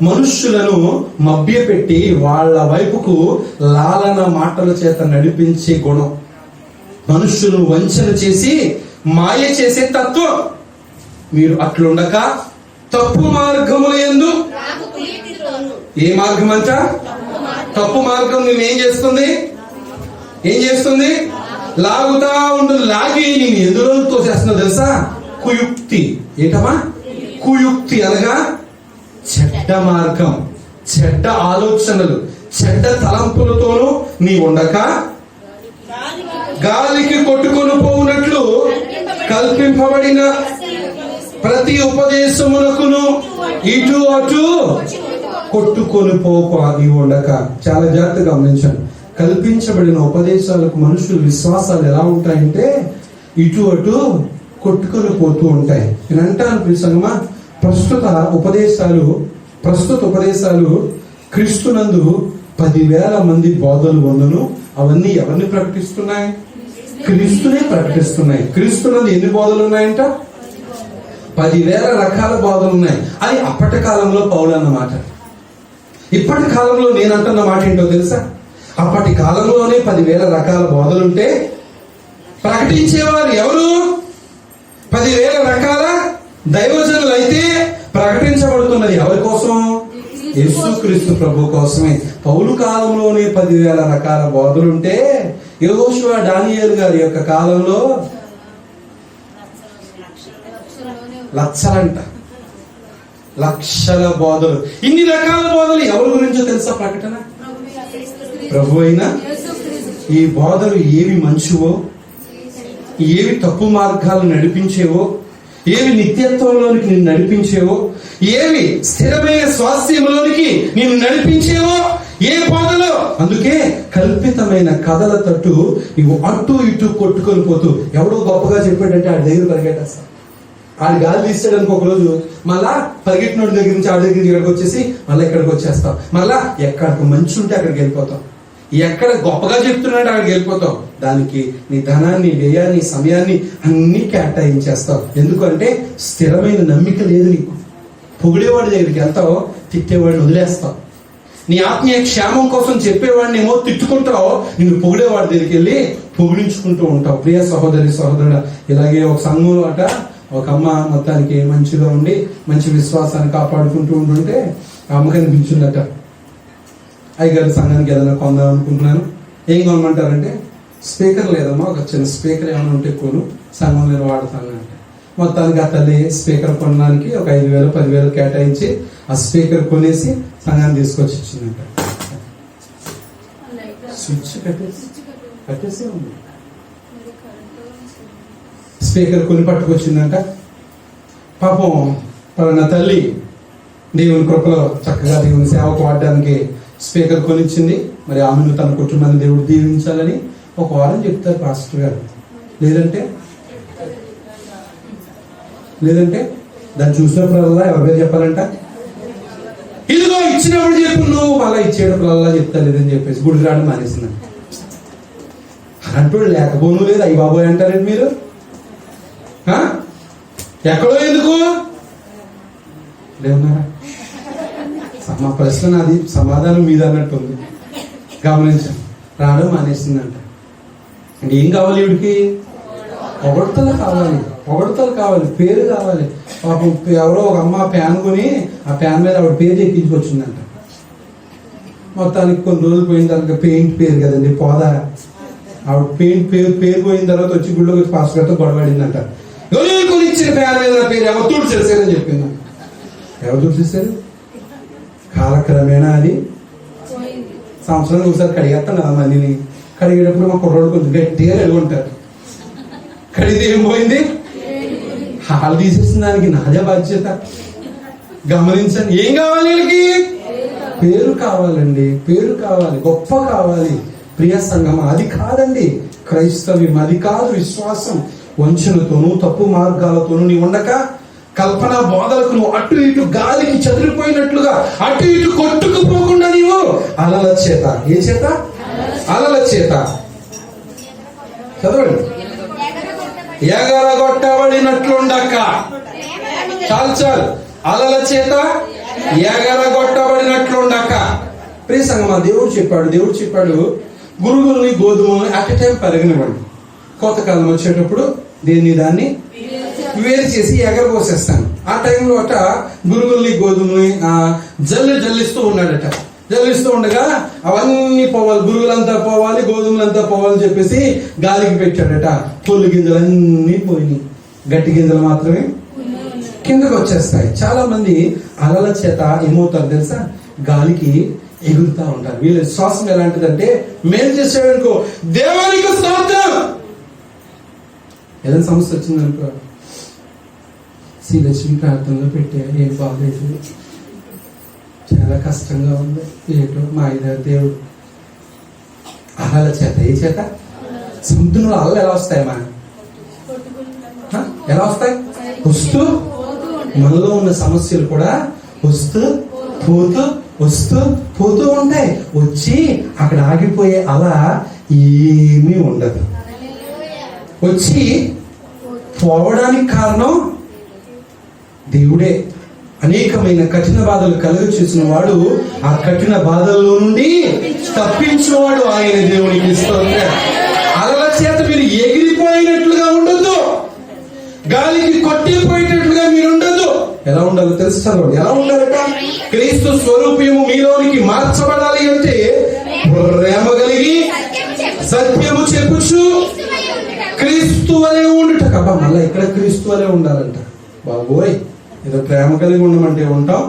మనుష్యులను మభ్యపెట్టి వాళ్ళ వైపుకు లాలన మాటల చేత నడిపించే గుణం. మనుష్యులను వంచన చేసి మాయ చేసే తత్వం. మీరు అట్లుండక తప్పు మార్గముల యందు. ఏ మార్గం అంట? తప్పు మార్గం నేనేం చేస్తుంది? ఏం చేస్తుంది? లాగుతా ఉంటుంది. లాగి నేను ఎందులో తోసేస్తున్నా తెలుసా? కుయుక్తి. ఏంటమ్మా? కుయుక్తి అనగా చెడ్డ మార్గం, చెడ్డ ఆలోచనలు, చెడ్డ తలంపులతోనూ నీ ఉండక గాలికి కొట్టుకొని పోవునట్లు కల్పింపబడిన ప్రతి ఉపదేశమునకును ఇటు అటు కొట్టుకొని పోక నీ ఉండక. చాలా జాగ్రత్తగా గమనించండి. కల్పించబడిన ఉపదేశాలకు మనుషుల విశ్వాసాలు ఎలా ఉంటాయంటే ఇటు అటు కొట్టుకొని పోతూ ఉంటాయి. నేను అంటాను ప్రియసంగమా, ప్రస్తుత ఉపదేశాలు క్రీస్తునందు 10,000 మంది బోధలు ఉన్నను అవన్నీ ఎవరిని ప్రకటిస్తున్నాయి? క్రీస్తునే ప్రకటిస్తున్నాయి. క్రీస్తునందు ఎన్ని బోధలు ఉన్నాయంట? 10,000 రకాల బోధలు ఉన్నాయి. అది అప్పటి కాలంలో పౌలు అన్నమాట. ఇప్పటి కాలంలో నేనంటున్న మాట ఏంటో తెలుసా? అప్పటి కాలంలోనే 10,000 రకాల బోధలుంటే ప్రకటించేవారు ఎవరు? 10,000 రకాల దైవజనులు అయితే ప్రకటించబడుతున్నది ఎవరి కోసం? యేసుక్రీస్తు ప్రభు కోసమే. పౌలు కాలంలోనే 10,000 రకాల బోధలుంటే యెహోషువ దానియేలు గారి యొక్క కాలంలో లక్షలంట, లక్షల బోధలు. ఇన్ని రకాల బోధలు ఎవరి గురించో తెలుసా? ప్రకటన ప్రభు అయినా. ఈ బోధలు ఏవి మంచివో, ఏవి తప్పు మార్గాలు నడిపించేవో, ఏవి నిత్యత్వంలోనికి నిన్ను నడిపించేవో, ఏవి స్థిరమైన స్వాస్థ్యంలోనికి నిన్ను నడిపించేవో, ఏ బోధలో. అందుకే కల్పితమైన కథల తట్టు నువ్వు అటు ఇటు కొట్టుకొని పోతూ, ఎవడో గొప్పగా చెప్పాడంటే ఆడి దగ్గర పరిగెట్టేస్తా. ఆడి గాలి తీసాడనుకో ఒకరోజు, మళ్ళా పరిగెట్టినోడి దగ్గర నుంచి ఆడి దగ్గర ఇక్కడికి వచ్చేసి మళ్ళీ ఇక్కడికి వచ్చేస్తాం. మళ్ళా ఎక్కడికి మంచి ఉంటే అక్కడికి వెళ్ళిపోతాం. ఎక్కడ గొప్పగా చెప్తున్నాడు అక్కడికి వెళ్ళిపోతాం. దానికి నీ ధనాన్ని, వ్యయాన్ని, సమయాన్ని అన్ని కేటాయించేస్తావు. ఎందుకంటే స్థిరమైన నమ్మిక లేదు నీకు. పొగిడేవాడి దగ్గరికి వెళ్తావు, తిట్టేవాడిని వదిలేస్తావు. నీ ఆత్మీయ క్షేమం కోసం చెప్పేవాడిని ఏమో తిట్టుకుంటావు, నిన్ను పొగిడేవాడి దగ్గరికి వెళ్ళి పొగిడించుకుంటూ ఉంటావు. ప్రియ సహోదరి సహోదరుడు, ఇలాగే ఒక సంఘంలో అట ఒక అమ్మ మొత్తానికి మంచిగా ఉండి మంచి విశ్వాసాన్ని కాపాడుకుంటూ ఉంటుంటే ఆ అమ్మకి అనిపించిందట, అయ్యగారి సంఘానికి ఏదైనా కొందాం అనుకుంటున్నాను. ఏం కొనమంటారంటే, స్పీకర్ లేదమ్మా, ఒక చిన్న స్పీకర్ ఏమైనా ఉంటే కొను, సంఘం నేను వాడతాను అంటే. మొత్తానికి ఆ తల్లి స్పీకర్ కొనడానికి ఒక 5,000 10,000 కేటాయించి ఆ స్పీకర్ కొనేసి సంఘాన్ని తీసుకొచ్చి ఇచ్చిందంట. స్విచ్ కట్టేసి ఉంది. స్పీకర్ కొని పట్టుకొచ్చిందంట. పాపం పలానా తల్లి దేవుని కృపలో చక్కగా దేవుని సేవకు వాడడానికి స్పీకర్ కొనిచ్చింది. మరి ఆమెను తన కుటుంబాన్ని దేవుడు దీవించాలని ఒక వారం చెప్తారు పాస్టర్ గారు. లేదంటే దాన్ని చూసినప్పుడల్లా ఎవరి చెప్పాలంట, ఇదిగో ఇచ్చినప్పుడు చెప్పు, నువ్వు మళ్ళీ ఇచ్చేటప్పుడల్లా చెప్తా లేదని చెప్పేసి గుడికి రావడం మానేసిందంట. అంటూ లేకపోను లేదు, అయ్యి బాబోయ్ అంటారండి మీరు. ఎక్కడో ఎందుకు లేవున్నారా? మా ప్రశ్న నాది, సమాధానం మీద అన్నట్టుంది. గమనించాను. రావడం మానేసిందంట. అంటే ఏం కావాలి వీడికి? పొగడ్తలు కావాలి, పొగడ్తలు కావాలి, పేరు కావాలి. పాపం ఎవరో ఒక అమ్మ ప్యాన్ కొని ఆ ప్యాన్ మీద ఆవిడ పేరు ఎక్కించుకొచ్చిందంట. మొత్తానికి కొన్ని రోజులు పోయిన తర్వాత పెయింట్ పేరు కదండి, పోదా. ఆవిడ పెయింట్ పేరు పోయిన తర్వాత వచ్చి గుళ్ళోకి వచ్చి పాస్ గారితో గొడవడిందంట. కొని ఇచ్చిన ప్యాన్ మీద నా పేరు ఎవరు తుడి చేశారని చెప్పింది. ఎవరు తుడి చేశారు? కాలక్రమేణా అది సంవత్సరానికి ఒకసారి కడిగేస్తాను కదా మందిని. కడిగేటప్పుడు మా కుర్రోడు కొంచెం గట్టిగా ఎలుగుంటారు. కడిగితే ఏం పోయింది? హాలు తీసేసిన దానికి నాదే బాధ్యత. గమనించండి. ఏం కావాలి వీళ్ళకి? పేరు కావాలండి, పేరు కావాలి, గొప్ప కావాలి. ప్రియ సంఘం, అది కాదండి క్రైస్తవ్యం, అది కాదు విశ్వాసం. వంచనతోనూ తప్పు మార్గాలతోనూ నీ ఉండక కల్పన బోధలకు నువ్వు అటు ఇటు గాలికి చెదిరిపోయినట్లుగా అటు ఇటు కొట్టుకుపోకుండా నీవు అలల చేత, ఏ చేత? అలల చేత. చదవండి. ఎగరగొట్టబడినట్లుండక. చాలు చాలు. అలల చేత ఎగరగొట్టబడినట్లుండక. ప్రియ సంగమా, దేవుడు చెప్పాడు గురుగుల్ని గోధుమల్ని అట్ ఎ టైం పెరగనివ్వండి. కోతకాలం వచ్చేటప్పుడు దాన్ని వేరు చేసి ఎగరపోసేస్తాను. ఆ టైంలో అట గురుగుల్ని గోధుమల్ని జల్లిస్తూ ఉన్నాడట. జల్లిస్తూ ఉండగా అవన్నీ పోవాలి, గురుగులంతా పోవాలి, గోధుమలంతా పోవాలి చెప్పేసి గాలికి పెట్టాడట. పొల్లు గింజలన్నీ పోయినాయి, గట్టి గింజలు మాత్రమే కిందకు వచ్చేస్తాయి. చాలా మంది అలల చేత ఏమవుతారు తెలుసా? గాలికి ఎగురుతా ఉంటారు. వీళ్ళ శ్వాసం ఎలాంటిదంటే, మేలు చేసాడనుకో దేవునికి స్తోత్రం. ఏదైనా సమస్య వచ్చిందనుకో శ్రీలక్ష్మి ప్రార్థనలో పెట్టే, ఏం బాగలేదు, చాలా కష్టంగా ఉంది, ఏటో మా ఐదారు దేవుడు. అలల చేత, ఏ చేత? సముద్రంలో అలలు ఎలా వస్తాయి? ఎలా వస్తాయి? వస్తూ, మనలో ఉన్న సమస్యలు కూడా వస్తూ పోతూ వస్తూ పోతూ ఉంటాయి. వచ్చి అక్కడ ఆగిపోయే అల ఏమీ ఉండదు. వచ్చి పోవడానికి కారణం దేవుడే. అనేకమైన కఠిన బాధలు కలుగు చేసిన వాడు ఆ కఠిన బాధల్లో నుండి తప్పించేవాడు ఆయన. దేవునికి స్తోత్రం. అలల చేత మీరు ఎగిరిపోయినట్లుగా ఉండొద్దు, గాలికి కొట్టిపోయేటట్లుగా మీరు ఉండొద్దు. ఎలా ఉండాలో తెలుస్తాను. ఎలా ఉండాలట? క్రీస్తు స్వరూపము మీలోనికి మార్చబడాలి అంటే ప్రేమ కలిగి సత్యము చెప్పుచు క్రీస్తు వలె ఉండుట. కబ్బా, మళ్ళా ఇక్కడ క్రీస్తు వలె ఉండాలంట. బాబోయ్, ఏదో ప్రేమ కలిగి ఉండమంటే ఉంటాం,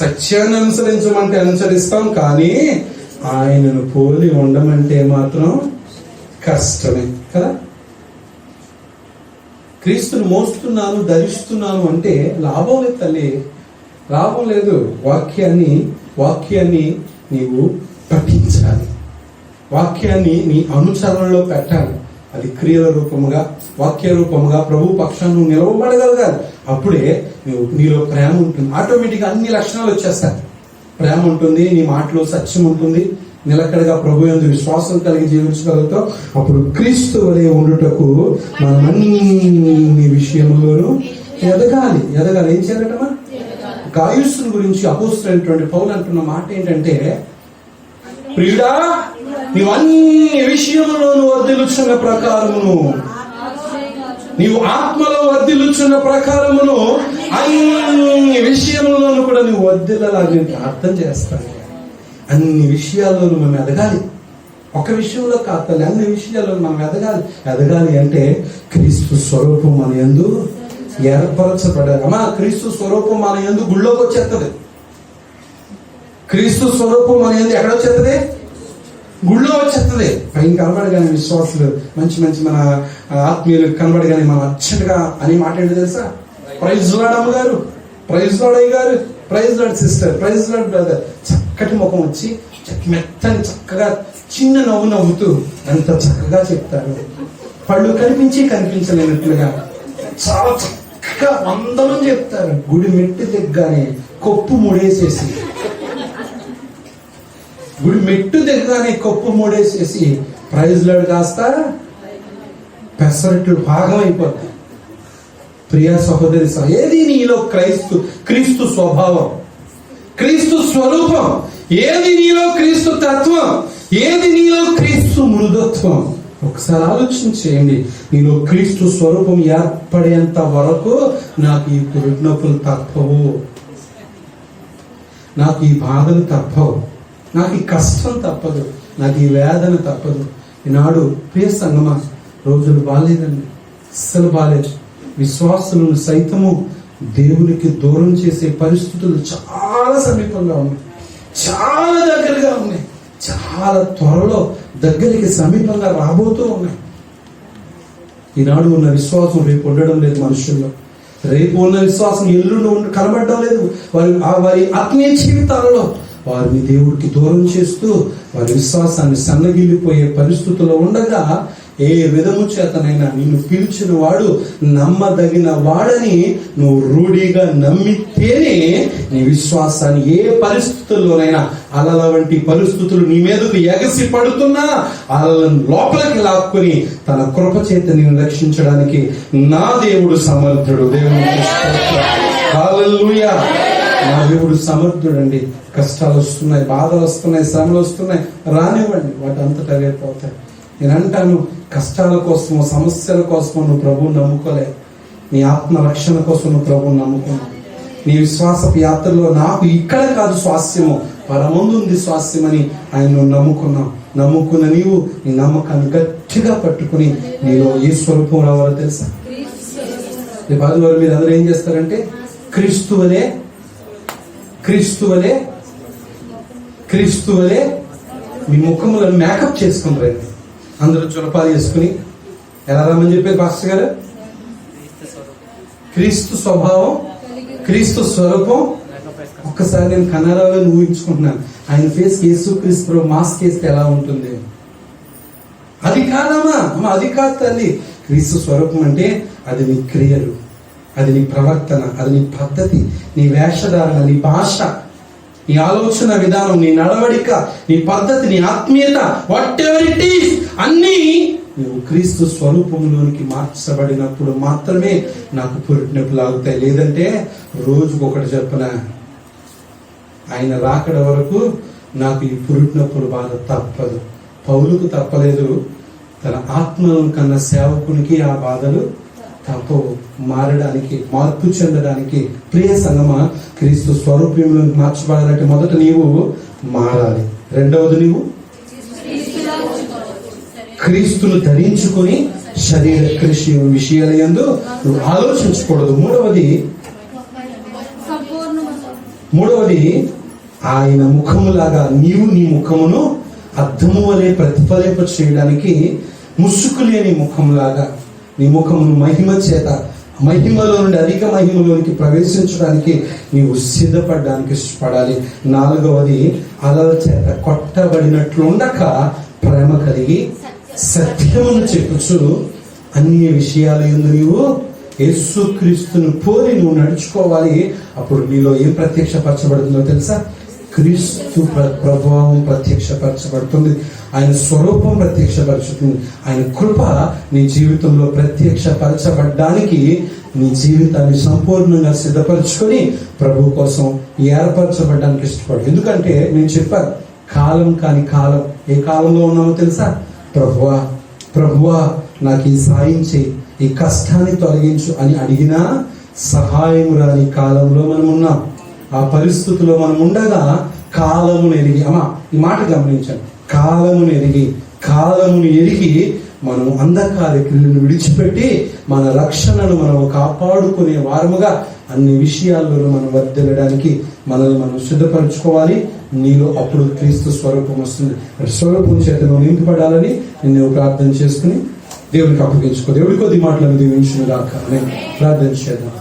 సత్యాన్ని అనుసరించమంటే అనుసరిస్తాం, కానీ ఆయనను పోలి ఉండమంటే మాత్రం కష్టమే కదా. క్రీస్తుని మోస్తున్నాను, ధరిస్తున్నాను అంటే లాభం లేదు తల్లి, లాభం లేదు. వాక్యాన్ని నీవు పఠించాలి, వాక్యాన్ని నీ అనుచరణలో పెట్టాలి. అది క్రియల రూపముగా, వాక్య రూపముగా ప్రభు పక్షాన్ని నువ్వు నిలవబడగలగాలి. అప్పుడే నీలో ప్రేమ ఉంటుంది. ఆటోమేటిక్గా అన్ని లక్షణాలు వచ్చేస్తాయి. ప్రేమ ఉంటుంది, నీ మాటలో సత్యం ఉంటుంది, నిలకడగా ప్రభు యందు విశ్వాసం కలిగి జీవించగలుగుతావు. అప్పుడు క్రీస్తు వలె ఉండుటకు మనం అన్ని విషయంలోనూ ఎదగాలి. ఏం చేయాలటమా? గాయుస్సుని గురించి అపోస్తలుడైనటువంటి పౌలు అంటున్న మాట ఏంటంటే, ప్రియుడా, నీవు అన్ని విషయములోనూ వర్ధిల్లుచున్న ప్రకారమును, నీవు ఆత్మలో వర్ధిల్లుచున్న ప్రకారమును అన్ని విషయములోనూ కూడా నీవు వర్ధిల్లాలని ప్రార్థన చేస్తాను. అన్ని విషయాల్లోనూ మనం ఎదగాలి. ఒక విషయంలో కాదు, అన్ని విషయాల్లో మనం ఎదగాలి అంటే క్రీస్తు స్వరూపం మన యందు ఏర్పరచబడాలి. అమ్మా, క్రీస్తు స్వరూపం మన యందు గుళ్ళోకి వచ్చేస్తుంది. క్రీస్తు స్వరూపం మన యందు ఎక్కడొచ్చేస్తుంది? గుళ్ళో వచ్చేస్తుంది. పైన కనబడగానే విశ్వాసులు మంచి మన ఆత్మీయులు కనబడగానే మనం అర్జెంట్గా అని మాట ఏంటి తెలుసా? ప్రైజ్ లార్డ్ అమ్మగారు, ప్రైజ్ లార్డ్ అయ్య గారు, praise lord sister, praise lord brother. చక్కటి ముఖం వచ్చి మెత్తని చక్కగా చిన్న నవ్వుతూ అంత చక్కగా చెప్తారు. పళ్ళు కనిపించలేనట్లుగా చాలా చక్కగా అందరం చెప్తారు. గుడి మెట్టు దిగ్గానే కొప్పు ముడేసేసి, ప్రైజ్ లార్డ్ కాస్త పెసరట్లు భాగం అయిపోతాయి. ప్రియా సహోదరి, ఏది నీలో క్రీస్తు స్వభావం? క్రీస్తు స్వరూపం? ఏది నీలో క్రీస్తు తత్వం? ఏది నీలో క్రీస్తు మృదుత్వం? ఒకసారి ఆలోచన చేయండి. నీలో క్రీస్తు స్వరూపం ఏర్పడేంత వరకు నాకు ఈ పురుటినొప్పులు తప్పవు, నాకు ఈ బాధలు తప్పవు, నాకు ఈ కష్టం తప్పదు, నాకు ఈ వేదన తప్పదు. ఈనాడు ప్రియ సంగమా, రోజులు బాగాలేదండి, అస్సలు బాగాలేదు. విశ్వాసులను సైతము దేవునికి దూరం చేసే పరిస్థితులు చాలా సమీపంగా ఉన్నాయి, చాలా దగ్గరగా ఉన్నాయి, చాలా త్వరలో దగ్గరికి సమీపంగా రాబోతూ ఉన్నాయి. ఈనాడు ఉన్న విశ్వాసం రేపు ఉండడం లేదు మనుషుల్లో. రేపు ఉన్న విశ్వాసం ఎల్లుండి కనబడడం లేదు. వారి ఆత్మీయ జీవితాలలో వారిని దేవుడికి దూరం చేస్తూ వారి విశ్వాసాన్ని సన్నగిల్లిపోయే పరిస్థితుల్లో ఉండగా, ఏ విధము చేతనైనా నిన్ను పిలిచిన వాడు నమ్మదగిన వాడని నువ్వు రూఢిగా నమ్మితేనే నీ విశ్వాసాన్ని ఏ పరిస్థితుల్లోనైనా, అలల వంటి పరిస్థితులు నీ మీదకు ఎగసి పడుతున్నా అలలను లోపలికి లాక్కుని తన కృప చేత నిన్ను రక్షించడానికి నా దేవుడు సమర్థుడు. హల్లెలూయా. నా దేవుడు సమర్థుడండి. కష్టాలు వస్తున్నాయి, బాధలు వస్తున్నాయి, శ్రమలు వస్తున్నాయి, రానివ్వండి, వాటి అంతటా అవే పోతాయి. నేను అంటాను, కష్టాల కోసమో సమస్యల కోసమో నువ్వు ప్రభువు నమ్ముకోలే. నీ ఆత్మ రక్షణ కోసం నువ్వు ప్రభువు నమ్ముకున్నావు. నీ విశ్వాసపు యాత్రలో నాకు ఇక్కడ కాదు స్వాస్యము, పరమందు ఉంది స్వాస్యమని ఆయన నువ్వు నమ్ముకున్నావు. నమ్ముకున్న నీవు నీ నమ్మకాన్ని గట్టిగా పట్టుకుని నీలో ఏ స్వరూపం రావాలో తెలుసా? ఈ బాధ మీరు అందరూ ఏం చేస్తారంటే క్రీస్తువలే మీ ముఖములను మేకప్ చేసుకుంటారండి. అందరూ చులపాలు చేసుకుని ఎలా రమ్మని చెప్పారు పాస్టర్ గారు? క్రీస్తు స్వభావం, క్రీస్తు స్వరూపం. ఒక్కసారి నేను కన్నడలో ఊహించుకుంటున్నాను, ఆయన ఫేస్ యేసు క్రీస్తు మాస్క్ వేస్తే ఎలా ఉంటుంది? అది కాదమ్మా, అది కాదు తల్లి. క్రీస్తు స్వరూపం అంటే అది నీ క్రియలు, అది నీ ప్రవర్తన, అది నీ పద్ధతి, నీ వేషధారణ, నీ భాష, నీ ఆలోచన విధానం, నీ నడవడిక, నీ పద్ధతి, నీ ఆత్మీయత, వాట్ ఎవర్ ఇట్ ఈస్, అన్నీ నువ్వు క్రీస్తు స్వరూపంలోనికి మార్చబడినప్పుడు మాత్రమే నాకు పురిటినొప్పులు ఆగుతాయి. లేదంటే రోజుకొకటి చెప్పన ఆయన రాకడ వరకు నాకు ఈ పురిటినొప్పులు బాధ తప్పదు. పౌలుకు తప్పలేదు, తన ఆత్మలను కన్నా సేవకునికి ఆ బాధలు తప్పవు. మారడానికి, మార్పు చెందడానికి ప్రియ సంగమా, క్రీస్తు స్వరూపంలో మార్చబడాలంటే మొదట నీవు మారాలి. రెండవది నీవు క్రీస్తును ధరించుకొని శరీర కృషి విషయాల యందు నువ్వు ఆలోచించకూడదు. మూడవది ఆయన ముఖములాగా నీవు నీ ముఖమును అద్దము వలె ప్రతిఫలింప చేయడానికి ముసుగు లేని ముఖంలాగా నీ ముఖమును మహిమ చేత, మహిమలో నుండి అధిక మహిమలోనికి ప్రవేశించడానికి నీవు సిద్ధపడడానికి ఇష్టపడాలి. నాలుగవది అలల చేత కొట్టబడినట్లు ఉండక ప్రేమ కలిగి సత్యమును చెప్పుచు అన్ని విషయాల యందు నీవు యేసుక్రీస్తును పోలి నువ్వు నడుచుకోవాలి. అప్పుడు నీలో ఏం ప్రత్యక్షపరచబడుతుందో తెలుసా? క్రీస్తు ప్రభావం ప్రత్యక్షపరచబడుతుంది, ఆయన స్వరూపం ప్రత్యక్షపరచుతుంది, ఆయన కృప నీ జీవితంలో ప్రత్యక్షపరచబడ్డానికి నీ జీవితాన్ని సంపూర్ణంగా సిద్ధపరచుకొని ప్రభు కోసం ఏర్పరచబడ్డానికి ఇష్టపడు. ఎందుకంటే నేను చెప్పాను, కాలం కాని కాలం. ఏ కాలంలో ఉన్నామో తెలుసా? ప్రభువా నాకు ఈ సాయం చేయి, ఈ కష్టాన్ని తొలగించు అని అడిగినా సహాయం రాని కాలంలో మనం ఉన్నాం. ఆ పరిస్థితిలో మనం ఉండగా కాలమును ఎరిగి, ఈ మాట గమనించండి, కాలమును ఎరిగి మనం అంధకార క్రియలను విడిచిపెట్టి మన రక్షణను మనం కాపాడుకునే వారముగా అన్ని విషయాల్లో మనం వర్ధిల్లడానికి మనల్ని మనం సిద్ధపరచుకోవాలి. నీలో అప్పుడు క్రీస్తు స్వరూపం వస్తుంది. స్వరూపం చేత నువ్వు నింపబడాలని నేను ప్రార్థన చేసుకుని దేవునికి అప్పగించుకో. దేవుడి కొద్ది మాటలను దీవించును గాక. ప్రార్థన చేద్దాం.